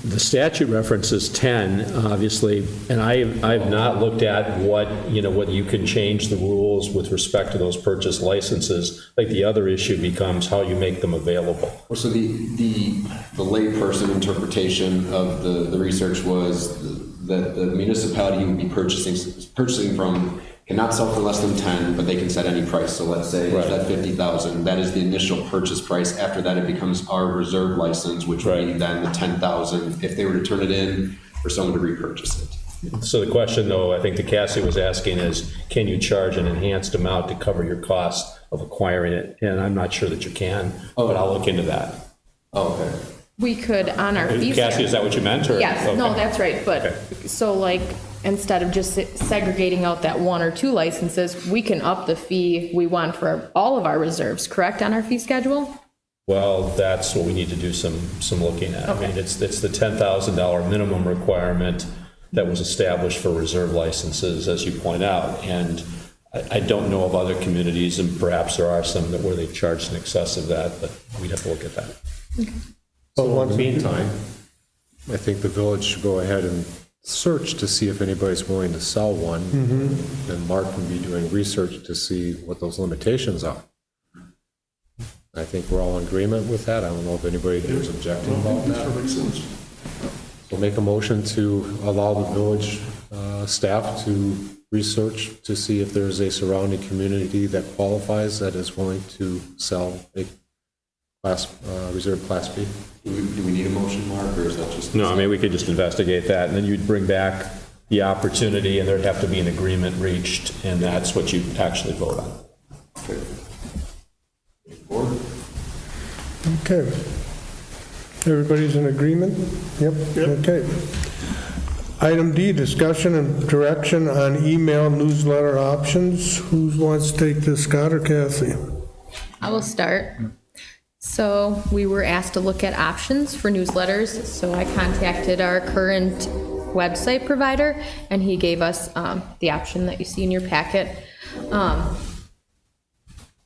The statute references 10, obviously, and I've not looked at whether you can change the rules with respect to those purchase licenses. Like the other issue becomes how you make them available. So the layperson interpretation of the research was that the municipality you would be purchasing from cannot sell for less than 10, but they can set any price. So let's say Right. that 50,000, that is the initial purchase price. After that, it becomes our reserve license, which would be then the 10,000 if they were to turn it in for someone to repurchase it. So the question, though, I think that Cassie was asking is, can you charge an enhanced amount to cover your cost of acquiring it? And I'm not sure that you can, but I'll look into that. Oh, okay. We could, on our fee Cassie, is that what you meant? Or? Yes, no, Okay. that's right, but, so like, instead of just segregating out that 1 or 2 licenses, we can up the fee we want for all of our reserves, correct, on our fee schedule? Well, that's what we need to do some looking at. I mean, it's the $10,000 minimum requirement that was established for reserve licenses, as you point out. And I don't know of other communities, and perhaps there are some where they've charged in excess of that, but we'd have to look at that. So in the meantime, I think the village should go ahead and search to see if anybody's willing to sell one. And Mark can be doing research to see what those limitations are. I think we're all in agreement with that. I don't know if anybody here is objecting about that. We'll make a motion to allow the village staff to research to see if there's a surrounding community that qualifies, that is willing to sell a reserve Class B. Do we need a motion, Mark, or is that just? No, I mean, we could just investigate that, and then you'd bring back the opportunity, and there'd have to be an agreement reached, and that's what you actually vote on. Okay. Board? Okay. Everybody's in agreement? Yep, okay. Item D, discussion and direction on email newsletter options. Who wants to take this, Scott or Kathy? I will start. So we were asked to look at options for newsletters, so I contacted our current website provider, and he gave us the option that you see in your packet.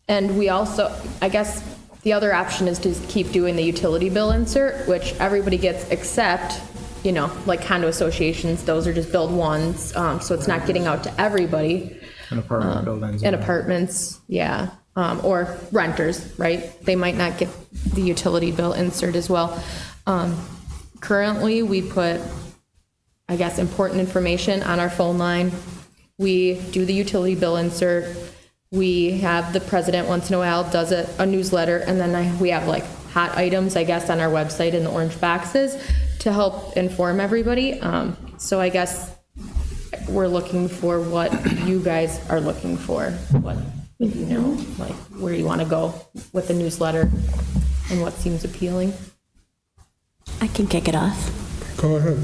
And we also, I guess, the other option is to keep doing the utility bill insert, which everybody gets except, you know, like condo associations, those are just billed ones, so it's not getting out to everybody. In apartment buildings. In apartments, yeah, or renters, right? They might not get the utility bill insert as well. Currently, we put, I guess, important information on our phone line. We do the utility bill insert. We have the president once in a while does a newsletter, and then we have like hot items, I guess, on our website in the orange boxes to help inform everybody. So I guess we're looking for what you guys are looking for, what, you know, like where you want to go with the newsletter and what seems appealing. I can kick it off. Go ahead.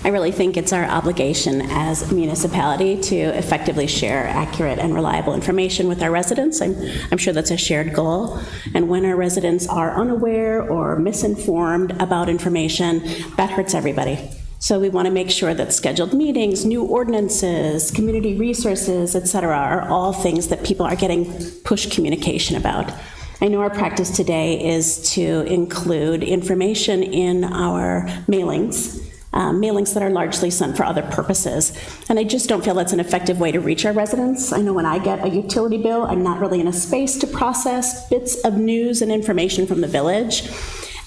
I really think it's our obligation as a municipality to effectively share accurate and reliable information with our residents. I'm sure that's a shared goal. And when our residents are unaware or misinformed about information, that hurts everybody. So we want to make sure that scheduled meetings, new ordinances, community resources, et cetera, are all things that people are getting push communication about. I know our practice today is to include information in our mailings, mailings that are largely sent for other purposes. And I just don't feel that's an effective way to reach our residents. I know when I get a utility bill, I'm not really in a space to process bits of news and information from the village.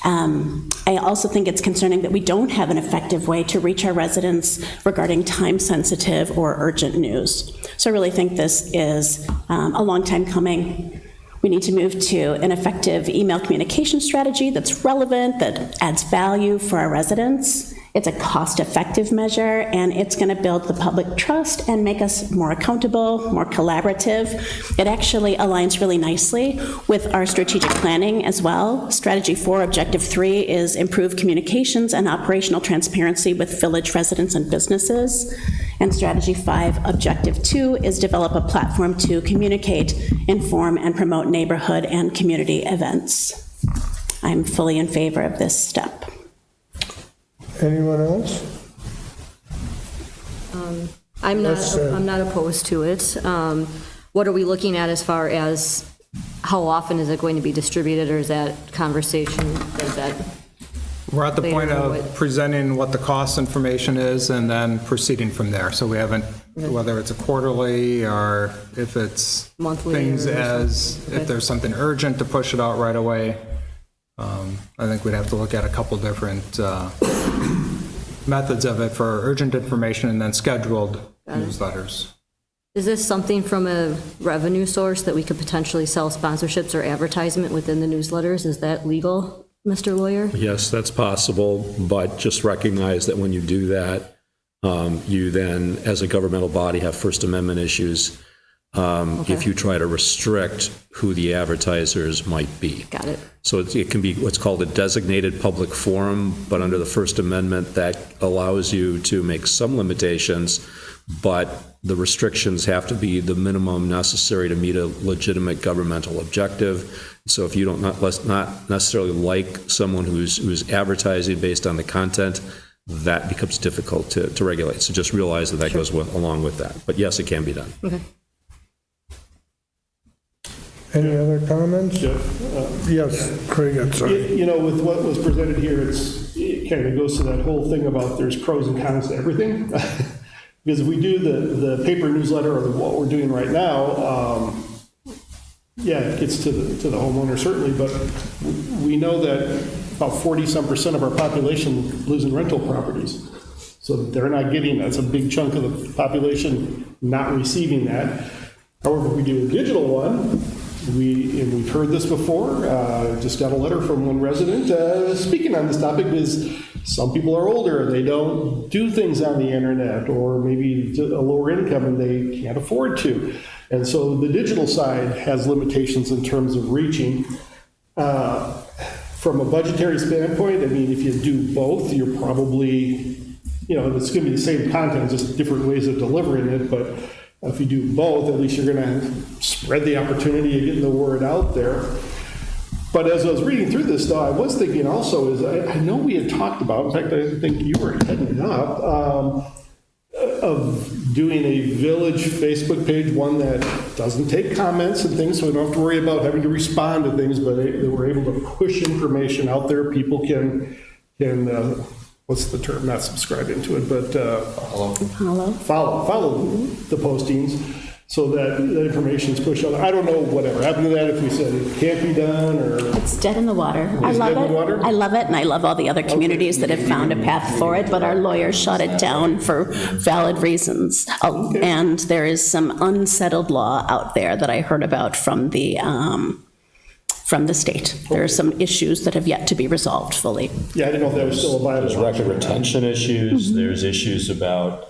I also think it's concerning that we don't have an effective way to reach our residents regarding time-sensitive or urgent news. So I really think this is a long time coming. We need to move to an effective email communication strategy that's relevant, that adds value for our residents. It's a cost-effective measure, and it's going to build the public trust and make us more accountable, more collaborative. It actually aligns really nicely with our strategic planning as well. Strategy 4, Objective 3 is improve communications and operational transparency with village residents and businesses. And Strategy 5, Objective 2 is develop a platform to communicate, inform, and promote neighborhood and community events. I'm fully in favor of this step. Anyone else? I'm not opposed to it. What are we looking at as far as how often is it going to be distributed, or is that conversation, is that? We're at the point Later, of presenting what the cost information is and then proceeding from there. So we haven't, whether it's a quarterly or if it's Monthly things or as, if there's something urgent to push it out right away. I think we'd have to look at a couple different methods of it for urgent information and then scheduled newsletters. Is this something from a revenue source that we could potentially sell sponsorships or advertisement within the newsletters? Is that legal, Mr. Lawyer? Yes, that's possible, but just recognize that when you do that, you then, as a governmental body, have First Amendment issues if you try to restrict who the advertisers might be. Got it. So it can be what's called a designated public forum, but under the First Amendment, that allows you to make some limitations, but the restrictions have to be the minimum necessary to meet a legitimate governmental objective. So if you don't not necessarily like someone who's advertising based on the content, that becomes difficult to regulate. So just realize that goes along with that. But yes, it can be done. Okay. Any other comments? Yes, Craig, I'm sorry. You know, with what was presented here, it kind of goes to that whole thing about there's pros and cons to everything. Because if we do the paper newsletter or what we're doing right now, yeah, it gets to the homeowner certainly, but we know that about 40-some% of our population lives in rental properties. So they're not getting, that's a big chunk of the population not receiving that. However, if we do a digital one, and we've heard this before, just got a letter from one resident speaking on this topic, because some people are older, they don't do things on the internet, or maybe a lower income and they can't afford to. And so the digital side has limitations in terms of reaching. From a budgetary standpoint, I mean, if you do both, you're probably it's going to be the same content, just different ways of delivering it, but if you do both, at least you're going to spread the opportunity of getting the word out there. But as I was reading through this, though, I was thinking also is I know we had talked about, in fact, I think you were heading up, of doing a village Facebook page, one that doesn't take comments and things, so we don't have to worry about having to respond to things, but they were able to push information out there. People can what's the term? Not subscribing to it, but follow the postings, so that information is pushed out. I don't know whatever happened to that, if we said it can't be done, or It's dead in the water. I It's love dead in it. the water? I love it, and I love all the other communities that have found a path for it, but our lawyers shut it down for valid reasons. Oh, and there is some unsettled law out there that I heard about from the state. There are some issues that have yet to be resolved fully. yeah, I didn't know if that was still a viable There's record option. retention issues, there's issues about,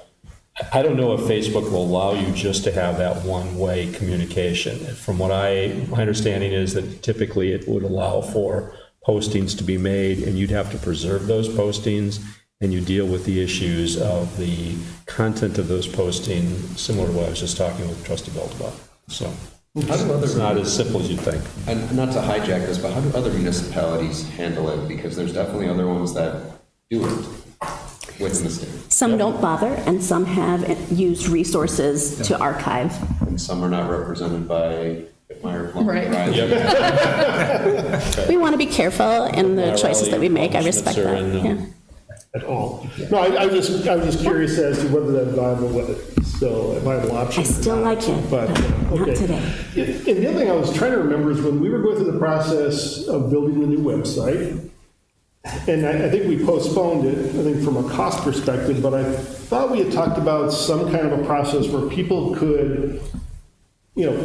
I don't know if Facebook will allow you just to have that one-way communication. From what my understanding is that typically it would allow for postings to be made, and you'd have to preserve those postings, and you deal with the issues of the content of those postings, similar to what I was just talking with Trustee Belt about. So it's not as simple as you'd think. And not to hijack this, but how do other municipalities handle it? Because there's definitely other ones that do it within the state. Some don't bother, and some have used resources to archive. And some are not represented by Meyer Plummer. Right. We want to be careful in the choices that we make. I respect Schmitzer that. and, Yeah. At all. No, I was just curious as to whether that still a viable option. I still or not. like it, But, but not okay. today. And the other thing I was trying to remember is when we were going through the process of building the new website, and I think we postponed it, I think from a cost perspective, but I thought we had talked about some kind of a process where people could,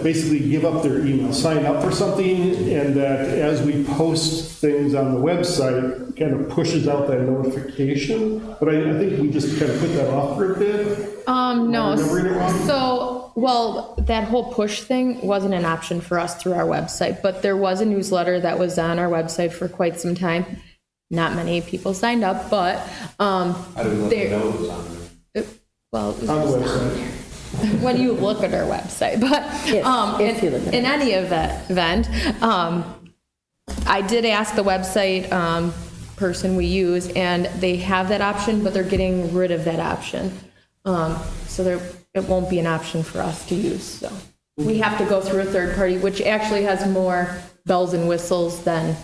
basically give up their email, sign up for something, and that as we post things on the website, kind of pushes out that notification. But I think we just kind of put that off for a bit. No. Remembering it wrong? So, well, that whole push thing wasn't an option for us through our website, but there was a newsletter that was on our website for quite some time. Not many people signed up, but How do we let there- them know it was on there? well, it was On the just on website. there. When you look at our website, but If you look at in any event, I did ask the website person we use, and they have that option, but they're getting rid of that option. So it won't be an option for us to use. So we have to go through a third party, which actually has more bells and whistles than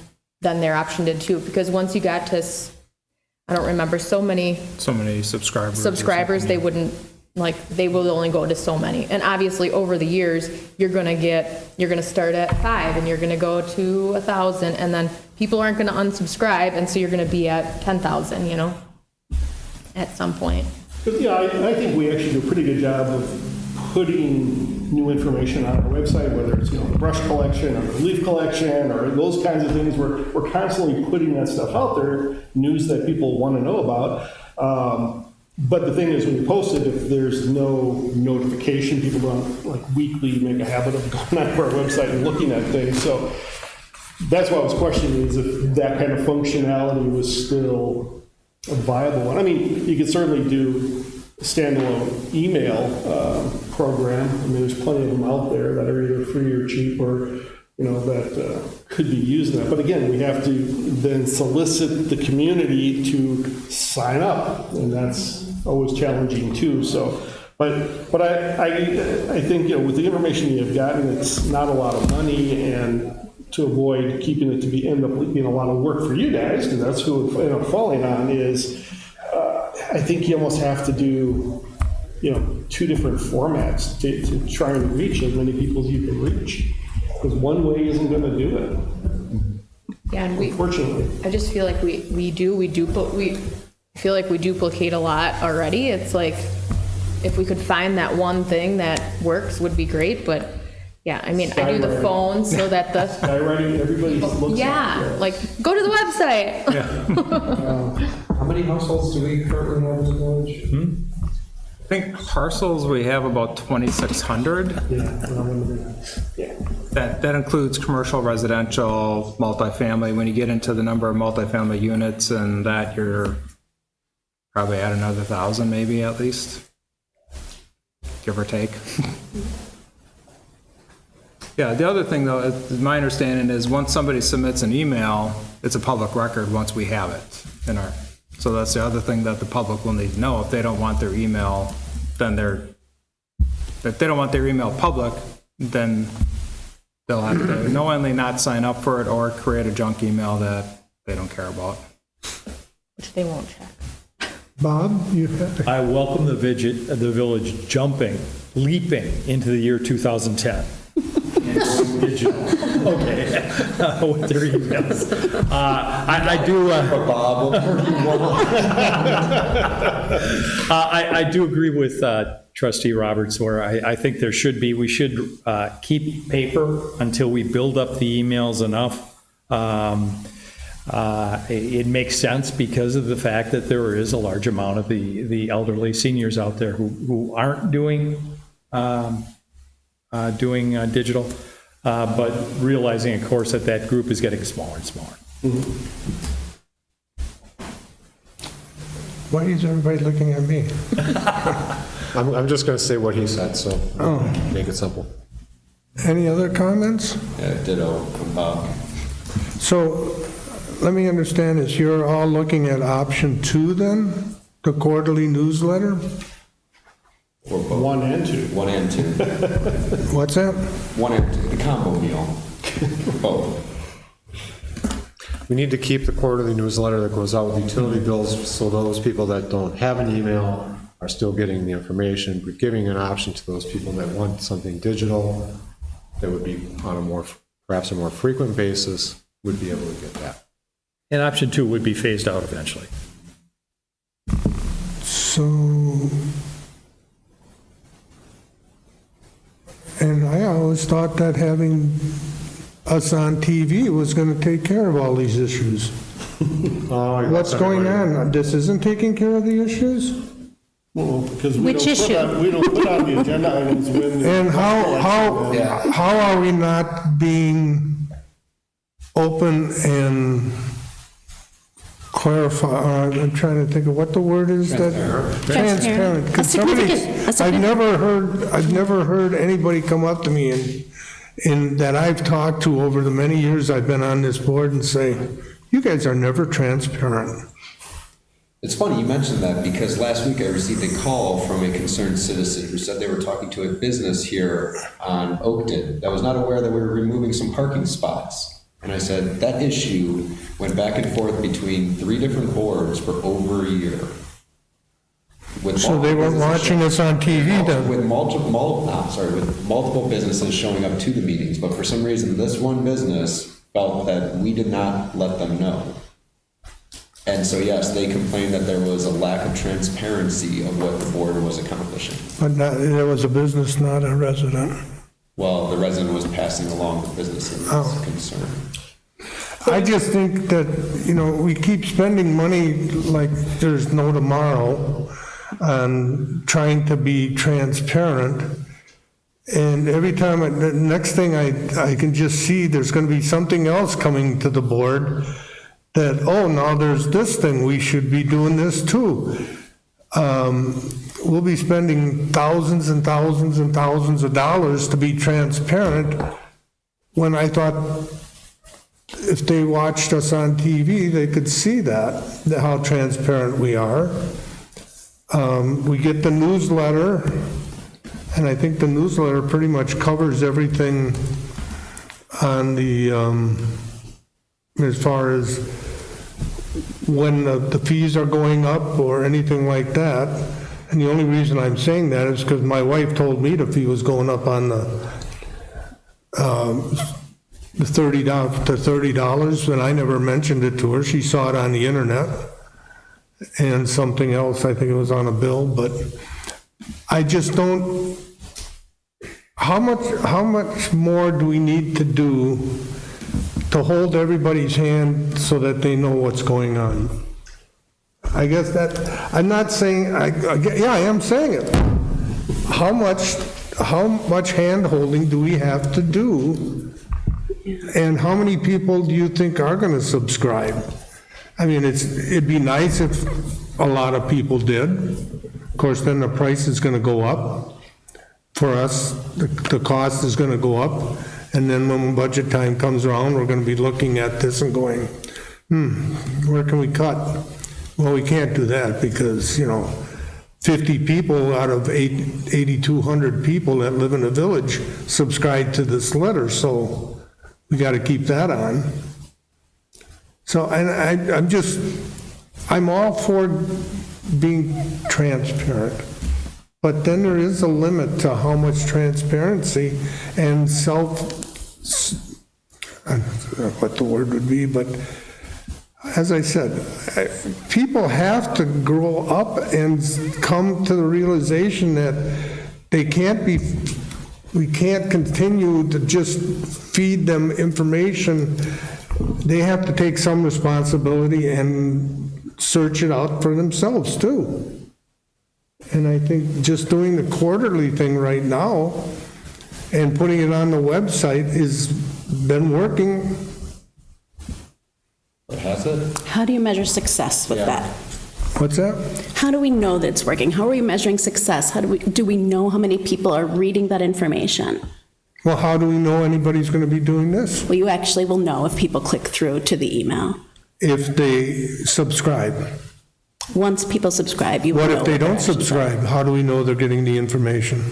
their option did too. Because once you got to, I don't remember, so many subscribers. they wouldn't, they will only go to so many. And obviously, over the years, you're gonna start at 5, and you're gonna go to 1,000, and then people aren't gonna unsubscribe, and so you're gonna be at 10,000, at some point. But yeah, I think we actually do a pretty good job of putting new information on our website, whether it's, the brush collection or the leaf collection or those kinds of things. We're constantly putting that stuff out there, news that people want to know about. But the thing is, when you post it, if there's no notification, people don't weekly make a habit of going onto our website and looking at things. So that's why I was questioning is if that kind of functionality was still a viable one. I mean, you could certainly do a standalone email program. I mean, there's plenty of them out there that are either free or cheap or, that could be used in that. But again, we have to then solicit the community to sign up, and that's always challenging too. So, but I think, with the information you've gotten, it's not a lot of money, and to avoid keeping it to end up being a lot of work for you guys, because that's who it end up falling on, is I think you almost have to do, 2 different formats to try and reach as many people as you can reach. Because one way isn't going to do it, Yeah, and unfortunately. I just feel like we feel like we duplicate a lot already. It's like, if we could find that one thing that works would be great, but yeah, I mean, I do the phone so that the, Skywriting, everybody looks yeah, at it. like, go to the website. How many households do we currently have in the village? I think parcels, we have about 2,600. Yeah. That includes commercial, residential, multifamily. When you get into the number of multifamily units and that, you're probably add another 1,000 maybe at least, give or take. Yeah, the other thing though, my understanding is once somebody submits an email, it's a public record once we have it in our, so that's the other thing that the public will need to know. If they don't want their email, then if they don't want their email public, then they'll have to knowingly not sign up for it or create a junk email that they don't care about. Which they won't check. Bob, you have, I welcome the village jumping, leaping into the year 2010. And going digital. Okay, with their emails. I do. Bob, what more do you want? I do agree with Trustee Roberts, where I think we should keep paper until we build up the emails enough. It makes sense because of the fact that there is a large amount of the elderly seniors out there who aren't doing digital, but realizing, of course, that group is getting smaller and smaller. why is everybody looking at me? I'm just going to say what he said, so make it simple. Any other comments? Yeah, ditto from Bob. So, let me understand this, you're all looking at option 2 then? The quarterly newsletter? Or both. 1 and 2. 1 and 2. What's that? 1 and 2, the combo meal. Both. We need to keep the quarterly newsletter that goes out with utility bills, so those people that don't have an email are still getting the information. We're giving an option to those people that want something digital, that would be on perhaps a more frequent basis, would be able to get that. And option 2 would be phased out eventually. So, and I always thought that having us on TV was going to take care of all these issues. What's going on? This isn't taking care of the issues? Well, because we Which don't put on the agenda items when. And how are we not being open and clarify, I'm trying to think of what the word is that. Transparent. 'Cause I've never heard anybody come up to me and that I've talked to over the many years I've been on this board and say, you guys are never transparent. It's funny you mentioned that because last week I received a call from a concerned citizen who said they were talking to a business here on Oakton that was not aware that we were removing some parking spots. And I said, that issue went back and forth between 3 different boards for over a year. So they weren't watching us on TV then? With multiple businesses showing up to the meetings, but for some reason, this one business felt that we did not let them know. And so, yes, they complained that there was a lack of transparency of what the board was accomplishing. But there was a business, not a resident. Well, the resident was passing along the business's concern. I just think that, we keep spending money like there's no tomorrow on trying to be transparent. And every time, the next thing I can just see, there's going to be something else coming to the board that, now there's this thing, we should be doing this too. We'll be spending thousands and thousands and thousands of dollars to be transparent, when I thought if they watched us on TV, they could see that how transparent we are. We get the newsletter, and I think the newsletter pretty much covers everything on the, as far as when the fees are going up or anything like that. And the only reason I'm saying that is because my wife told me the fee was going up on the $30 to $30, and I never mentioned it to her. She saw it on the internet and something else. I think it was on a bill, but I just don't. How much more do we need to do to hold everybody's hand so that they know what's going on? I guess that, I'm not saying, I am saying it. How much hand-holding do we have to do? And how many people do you think are going to subscribe? I mean, it'd be nice if a lot of people did. Of course, then the price is gonna go up. For us, the cost is gonna go up, and then when budget time comes around, we're gonna be looking at this and going, where can we cut? Well, we can't do that because, 50 people out of 8,200 people that live in a village subscribe to this letter, so we gotta keep that on. So, and I'm all for being transparent, but then there is a limit to how much transparency and I don't know what the word would be, but as I said, people have to grow up and come to the realization that we can't continue to just feed them information. They have to take some responsibility and search it out for themselves too. And I think just doing the quarterly thing right now and putting it on the website has been working. But has it? How do you measure success with that? What's that? How do we know that it's working? How are we measuring success? How do we know how many people are reading that information? Well, how do we know anybody's going to be doing this? Well, you actually will know if people click through to the email. If they subscribe. Once people subscribe, you will know. What if they they're don't actually subscribe? How do we know they're getting the information?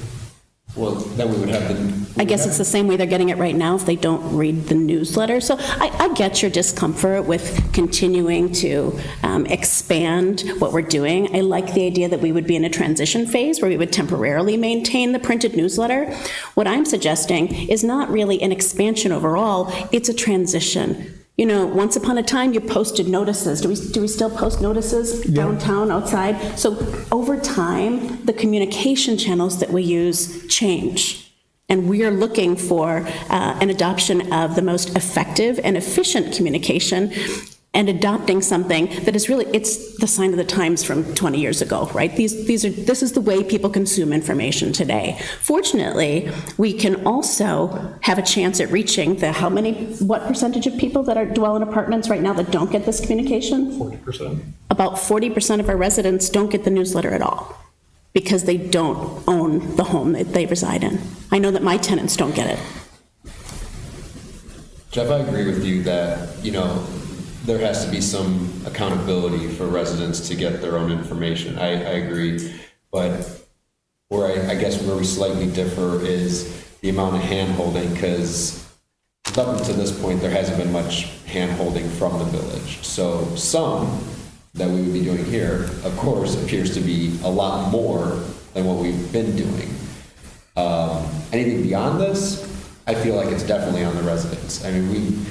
Well, then we would have the. I guess it's the same way they're getting it right now if they don't read the newsletter. So I get your discomfort with continuing to expand what we're doing. I like the idea that we would be in a transition phase where we would temporarily maintain the printed newsletter. What I'm suggesting is not really an expansion overall, it's a transition. Once upon a time, you posted notices. Do we still post notices downtown, outside? So over time, the communication channels that we use change. And we are looking for an adoption of the most effective and efficient communication and adopting something that is really, it's the sign of the times from 20 years ago, right? This is the way people consume information today. Fortunately, we can also have a chance at reaching what percentage of people that dwell in apartments right now that don't get this communication? 40%. About 40% of our residents don't get the newsletter at all because they don't own the home that they reside in. I know that my tenants don't get it. Jeff, I agree with you that, there has to be some accountability for residents to get their own information. I agree. But where I guess where we slightly differ is the amount of hand-holding, because up until this point, there hasn't been much hand-holding from the village. So some that we would be doing here, of course, appears to be a lot more than what we've been doing. Anything beyond this, I feel like it's definitely on the residents. I mean,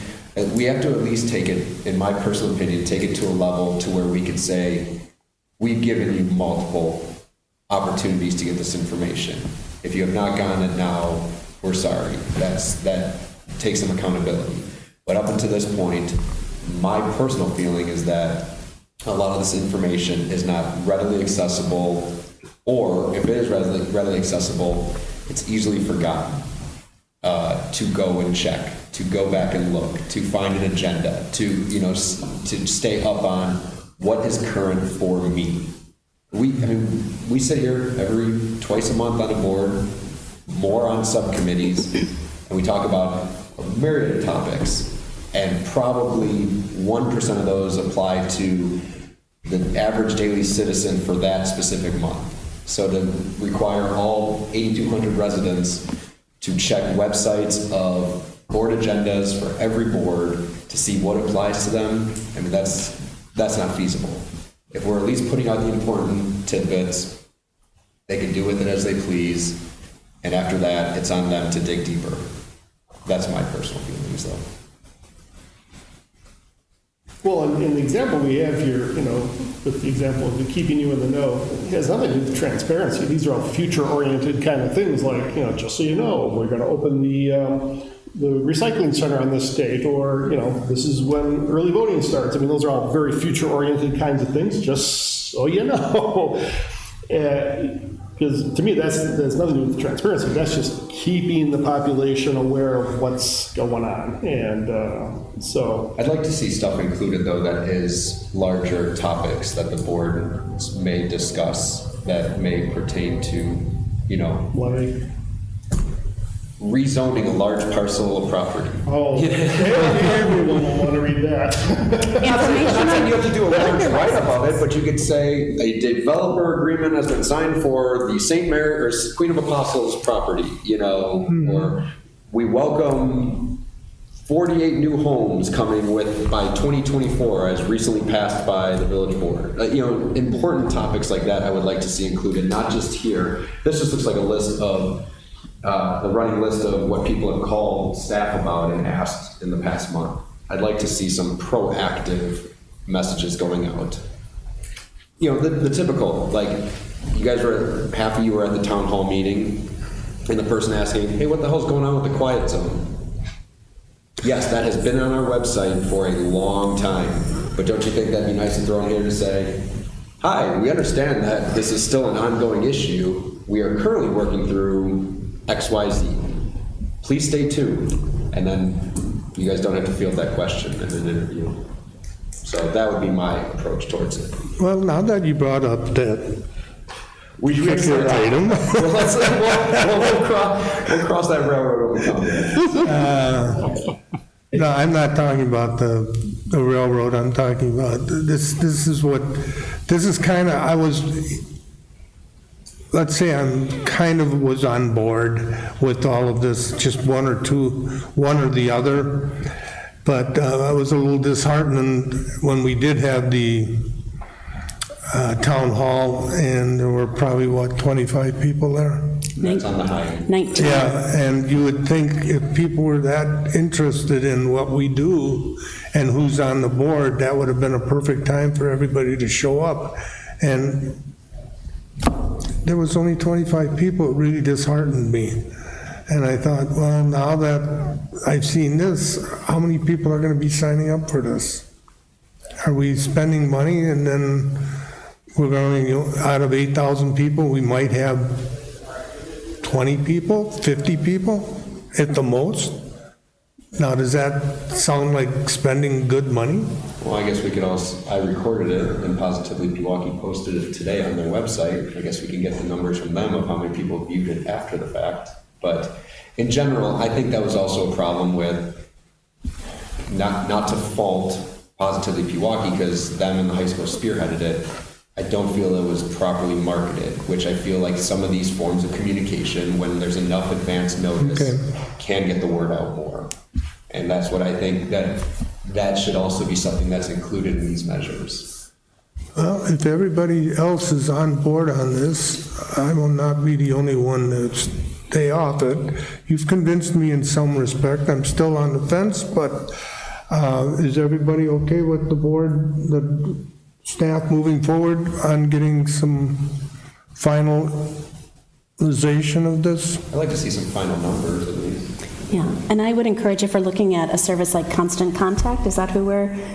we have to at least take it, in my personal opinion, take it to a level to where we can say, we've given you multiple opportunities to get this information. If you have not gotten it now, we're sorry. That takes some accountability. But up until this point, my personal feeling is that a lot of this information is not readily accessible, or if it is readily accessible, it's easily forgotten. To go and check, to go back and look, to find an agenda, to stay up on what is current for me. We sit here twice a month on a board, more on subcommittees, and we talk about a myriad of topics, and probably 1% of those apply to the average daily citizen for that specific month. So to require all 8,200 residents to check websites of board agendas for every board to see what applies to them, I mean, that's not feasible. If we're at least putting out the important tidbits, they can do with it as they please, and after that, it's on them to dig deeper. That's my personal feelings, though. Well, and the example we have here, with the example of the keeping you in the know, it has nothing to do with transparency. These are all future-oriented kind of things, like, just so you know, we're going to open the recycling center on this date, or, this is when early voting starts. I mean, those are all very future-oriented kinds of things, just so you know. Because to me, that's nothing to do with transparency. That's just keeping the population aware of what's going on. And so, I'd like to see stuff included, though, that is larger topics that the board may discuss that may pertain to, you know, like, rezoning a large parcel of property. oh, everyone will want to read that. I'm not saying you have to do a large write-up of it, but you could say a developer agreement has been signed for the St. Mary or Queen of Apostles property, you know, or we welcome 48 new homes coming with by 2024 as recently passed by the village board. You know, important topics like that I would like to see included, not just here. This just looks like a list of the running list of what people have called staff about and asked in the past month. I'd like to see some proactive messages going out. You know, the typical, like, you guys were, half of you were at the town hall meeting, and the person asking, hey, what the hell's going on with the quiet zone? Yes, that has been on our website for a long time, but don't you think that'd be nice to throw in here to say, hi, we understand that this is still an ongoing issue. We are currently working through XYZ. Please stay tuned. And then you guys don't have to field that question in an interview. So that would be my approach towards it. Well, now that you brought up that particular item, We'll cross that railroad when we come there. no, I'm not talking about the railroad, I'm talking about, this is kind of, let's say I'm kind of was on board with all of this, just one or the other. But I was a little disheartened when we did have the town hall, and there were probably, 25 people there? That's on the high end. 19. Yeah, and you would think if people were that interested in what we do and who's on the board, that would have been a perfect time for everybody to show up. And there was only 25 people. It really disheartened me. And I thought, well, now that I've seen this, how many people are going to be signing up for this? Are we spending money and then we're going to, out of 8,000 people, we might have 20 people, 50 people at the most? Now, does that sound like spending good money? Well, I guess we could also, I recorded it and Positively Pewaukee posted it today on their website. I guess we can get the numbers from them of how many people viewed it after the fact. But in general, I think that was also a problem with, not to fault Positively Pewaukee, because them and the high school spearheaded it. I don't feel it was properly marketed, which I feel like some of these forms of communication, when there's enough advance notice, can get the word out more. And that's what I think, that should also be something that's included in these measures. Well, if everybody else is on board on this, I will not be the only one to stay off it. You've convinced me in some respect. I'm still on the fence, but is everybody okay with the board, the staff moving forward on getting some finalization of this? I'd like to see some final numbers at least. Yeah, and I would encourage, if we're looking at a service like Constant Contact, is that who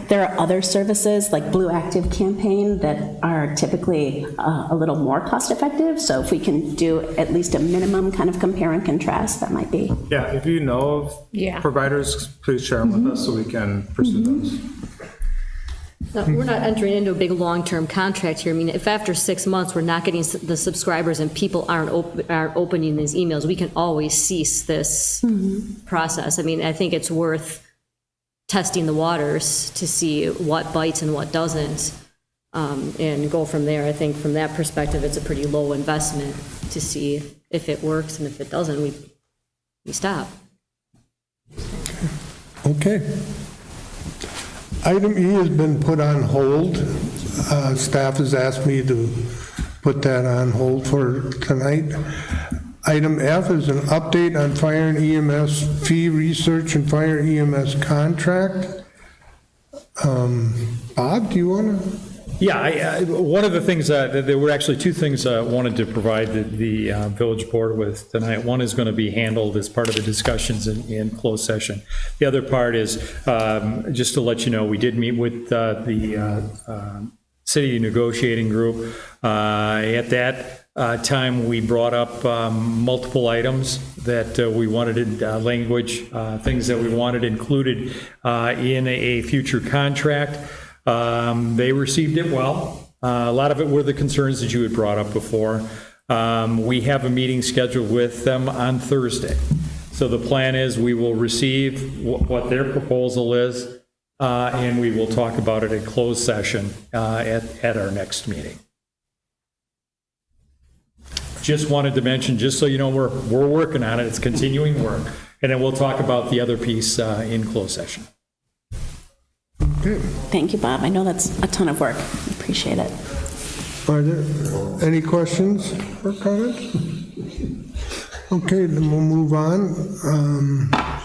there are other services like Blue Active Campaign that are typically a little more cost effective. So if we can do at least a minimum kind of compare and contrast, that might be. Yeah, if you know of providers, please share them with us so we can pursue those. No, we're not entering into a big long-term contract here. I mean, if after 6 months we're not getting the subscribers and people aren't opening these emails, we can always cease this process. I mean, I think it's worth testing the waters to see what bites and what doesn't, and go from there. I think from that perspective, it's a pretty low investment to see if it works, and if it doesn't, we stop. Okay. Item E has been put on hold. Staff has asked me to put that on hold for tonight. Item F is an update on fire and EMS fee research and fire EMS contract. Bob, do you want to? Yeah, one of the things, there were actually two things I wanted to provide the village board with tonight. One is going to be handled as part of the discussions in closed session. The other part is, just to let you know, we did meet with the city negotiating group. At that time, we brought up multiple items that we wanted, language, things that we wanted included in a future contract. They received it well. A lot of it were the concerns that you had brought up before. We have a meeting scheduled with them on Thursday. So the plan is we will receive what their proposal is, and we will talk about it in closed session at our next meeting. Just wanted to mention, just so you know, we're working on it, it's continuing work, and then we'll talk about the other piece in closed session. Thank you, Bob. I know that's a ton of work. Appreciate it. Are there any questions or comments? Okay, then we'll move on.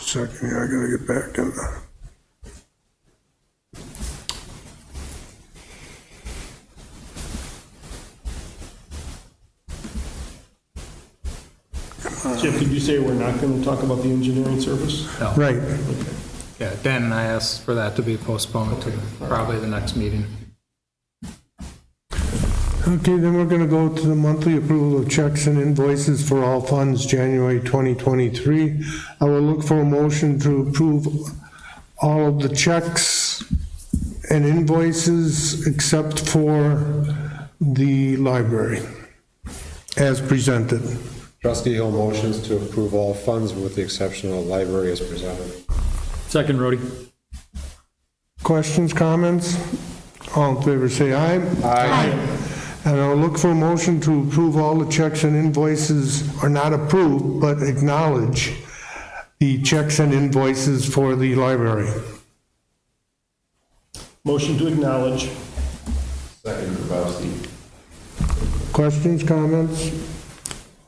Second here, I gotta get back in the... Jim, did you say we're not going to talk about the engineering service? Right. Yeah, Dan and I asked for that to be postponed to probably the next meeting. Okay, then we're gonna go to the monthly approval of checks and invoices for all funds, January 2023. I will look for a motion to approve all of the checks and invoices except for the library, as presented. Trustee Hill motions to approve all funds with the exception of the library as presented. Second, Rhodey. Questions, comments? All in favor, say aye. Aye. And I'll look for a motion to approve all the checks and invoices, or not approve, but acknowledge the checks and invoices for the library. Motion to acknowledge. Second, Grabowski. Questions, comments?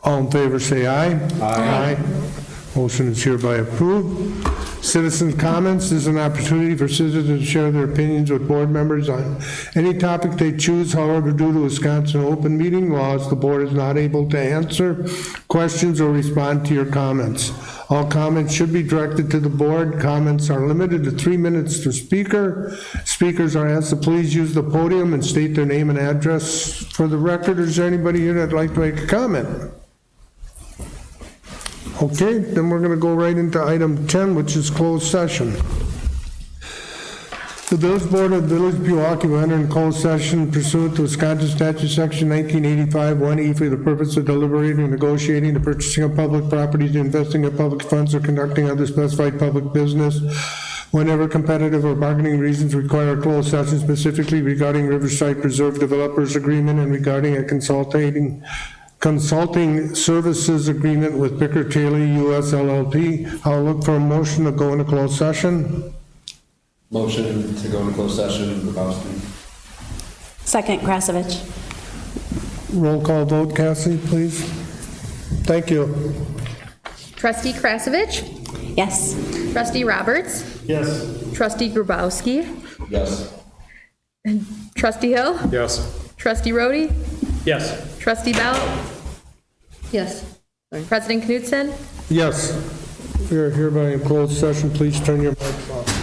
All in favor, say aye. Aye. Motion is hereby approved. Citizen comments is an opportunity for citizens to share their opinions with board members on any topic they choose. However, due to Wisconsin open meeting laws, the board is not able to answer questions or respond to your comments. All comments should be directed to the board. Comments are limited to 3 minutes per speaker. Speakers are asked to please use the podium and state their name and address for the record. Is there anybody here that'd like to make a comment? Okay, then we're going to go right into item 10, which is closed session. The Village Board of the Village of Pewaukee will enter in closed session pursuant to Wisconsin Statute Section 1985 1E for the purpose of deliberating, negotiating, the purchasing of public properties, investing of public funds, or conducting other specified public business whenever competitive or bargaining reasons require a closed session, specifically regarding Riverside Preserve Developers Agreement and regarding a consulting services agreement with Bicker Taylor US LLP. I'll look for a motion to go into closed session. Motion to go into closed session, Grabowski. Second, Krasovich. Roll call vote, Cassie, please. Thank you. Trustee Krasovich, Yes. Trustee Roberts, Yes. Trustee Grabowski, Yes. Trustee Hill, Yes. Trustee Rhodey, Yes. Trustee Bell. Yes. President Knutson. Yes. We are hereby in closed session. Please turn your mics off.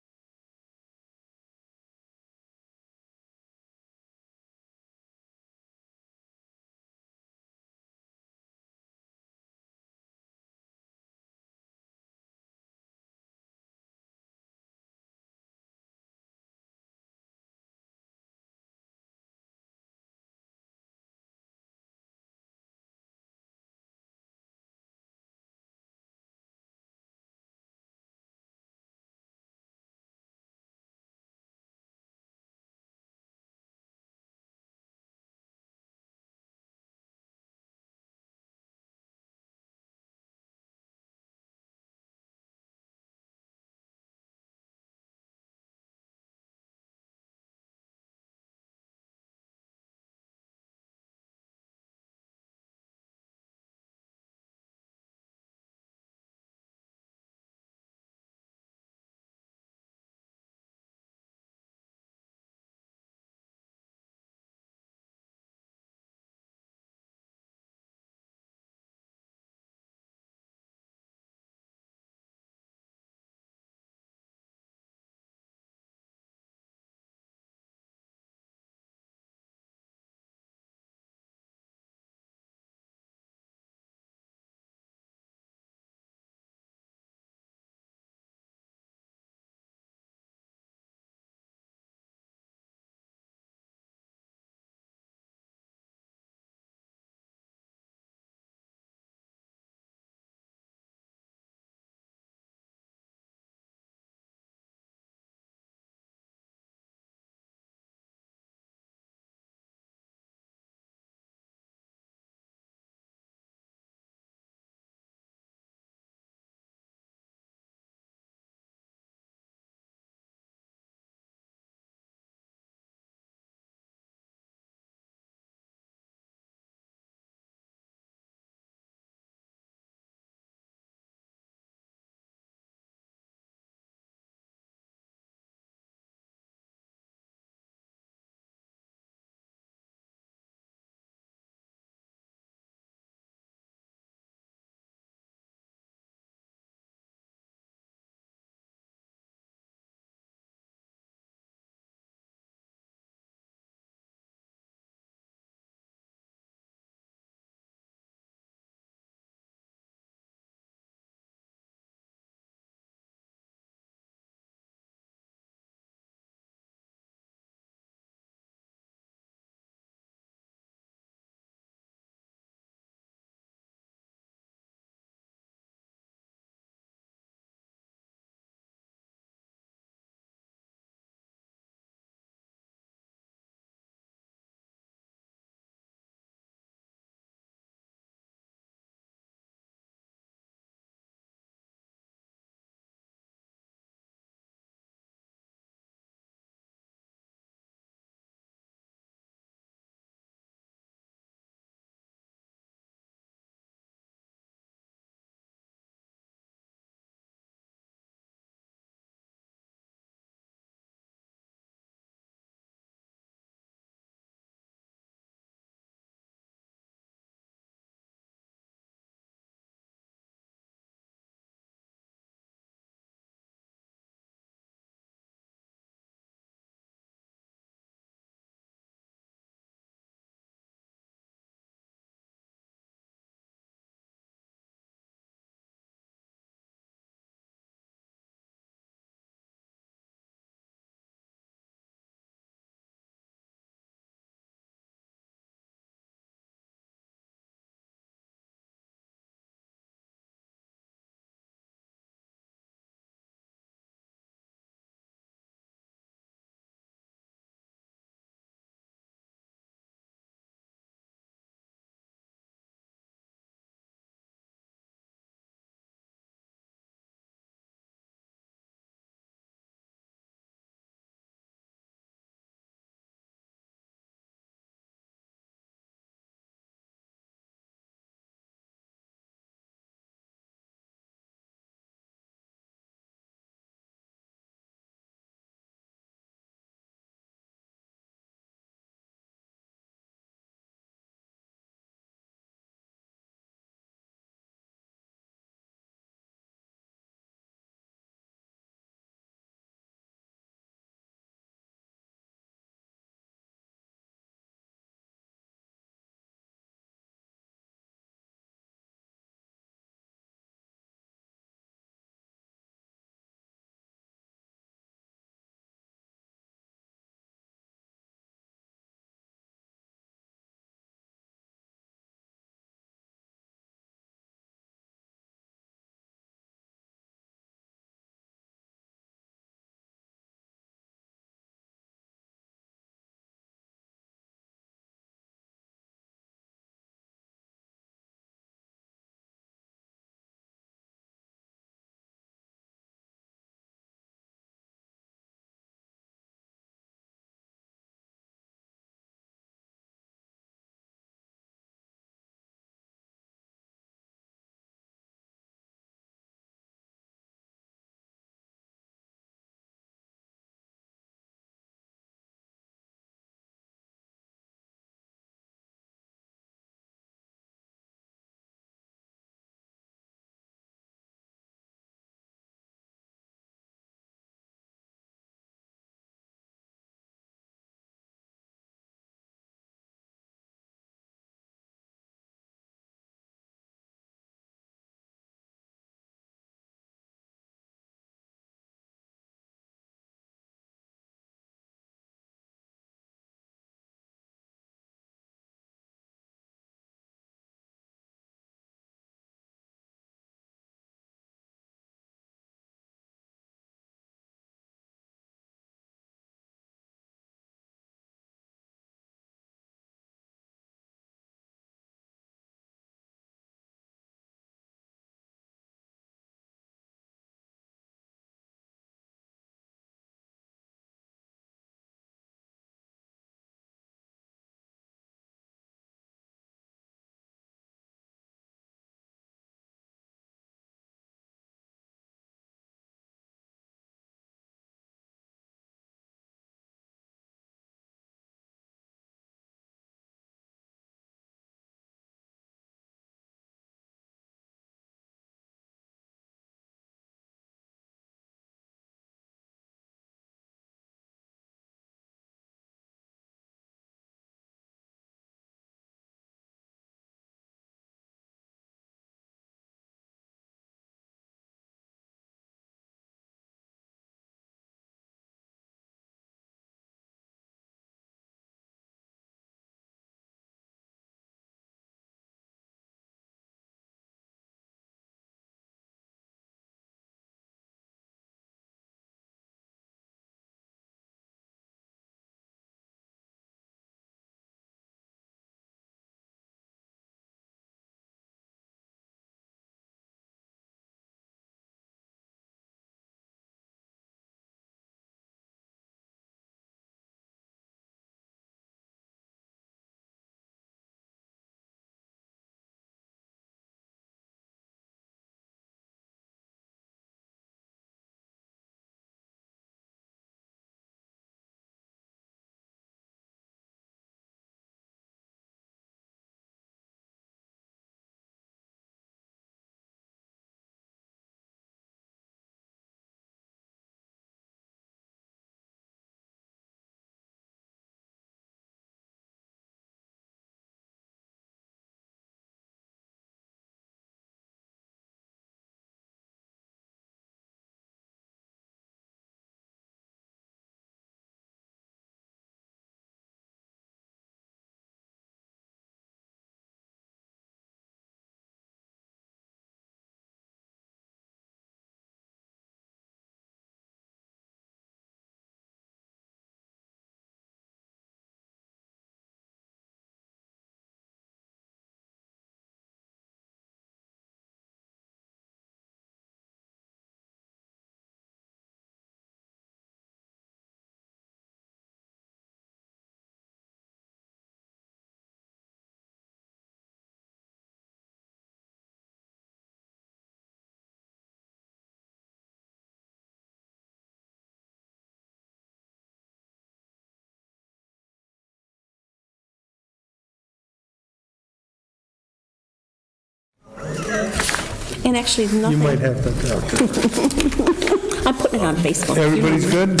And actually, You nothing, might have to talk to I'm putting it on Facebook. Everybody's good?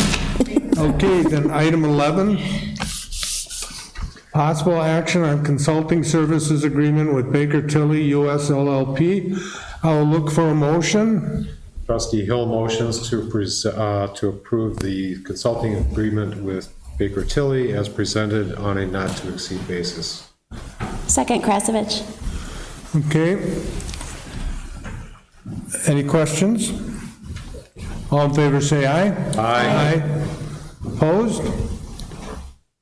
Okay, then item 11, possible action on consulting services agreement with Baker Tilly US LLP. I will look for a motion. Trustee Hill motions to approve the consulting agreement with Baker Tilly as presented on a not-to-exceed basis. Second, Krasovich. Okay. Any questions? All in favor, say aye. Aye. Opposed?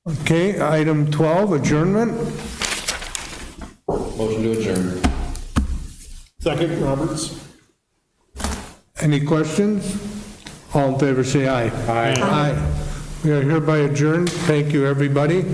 Okay, item 12, adjournment. Motion to adjourn. Second, Roberts. Any questions? All in favor, say aye. Aye. Aye. We are hereby adjourned. Thank you, everybody.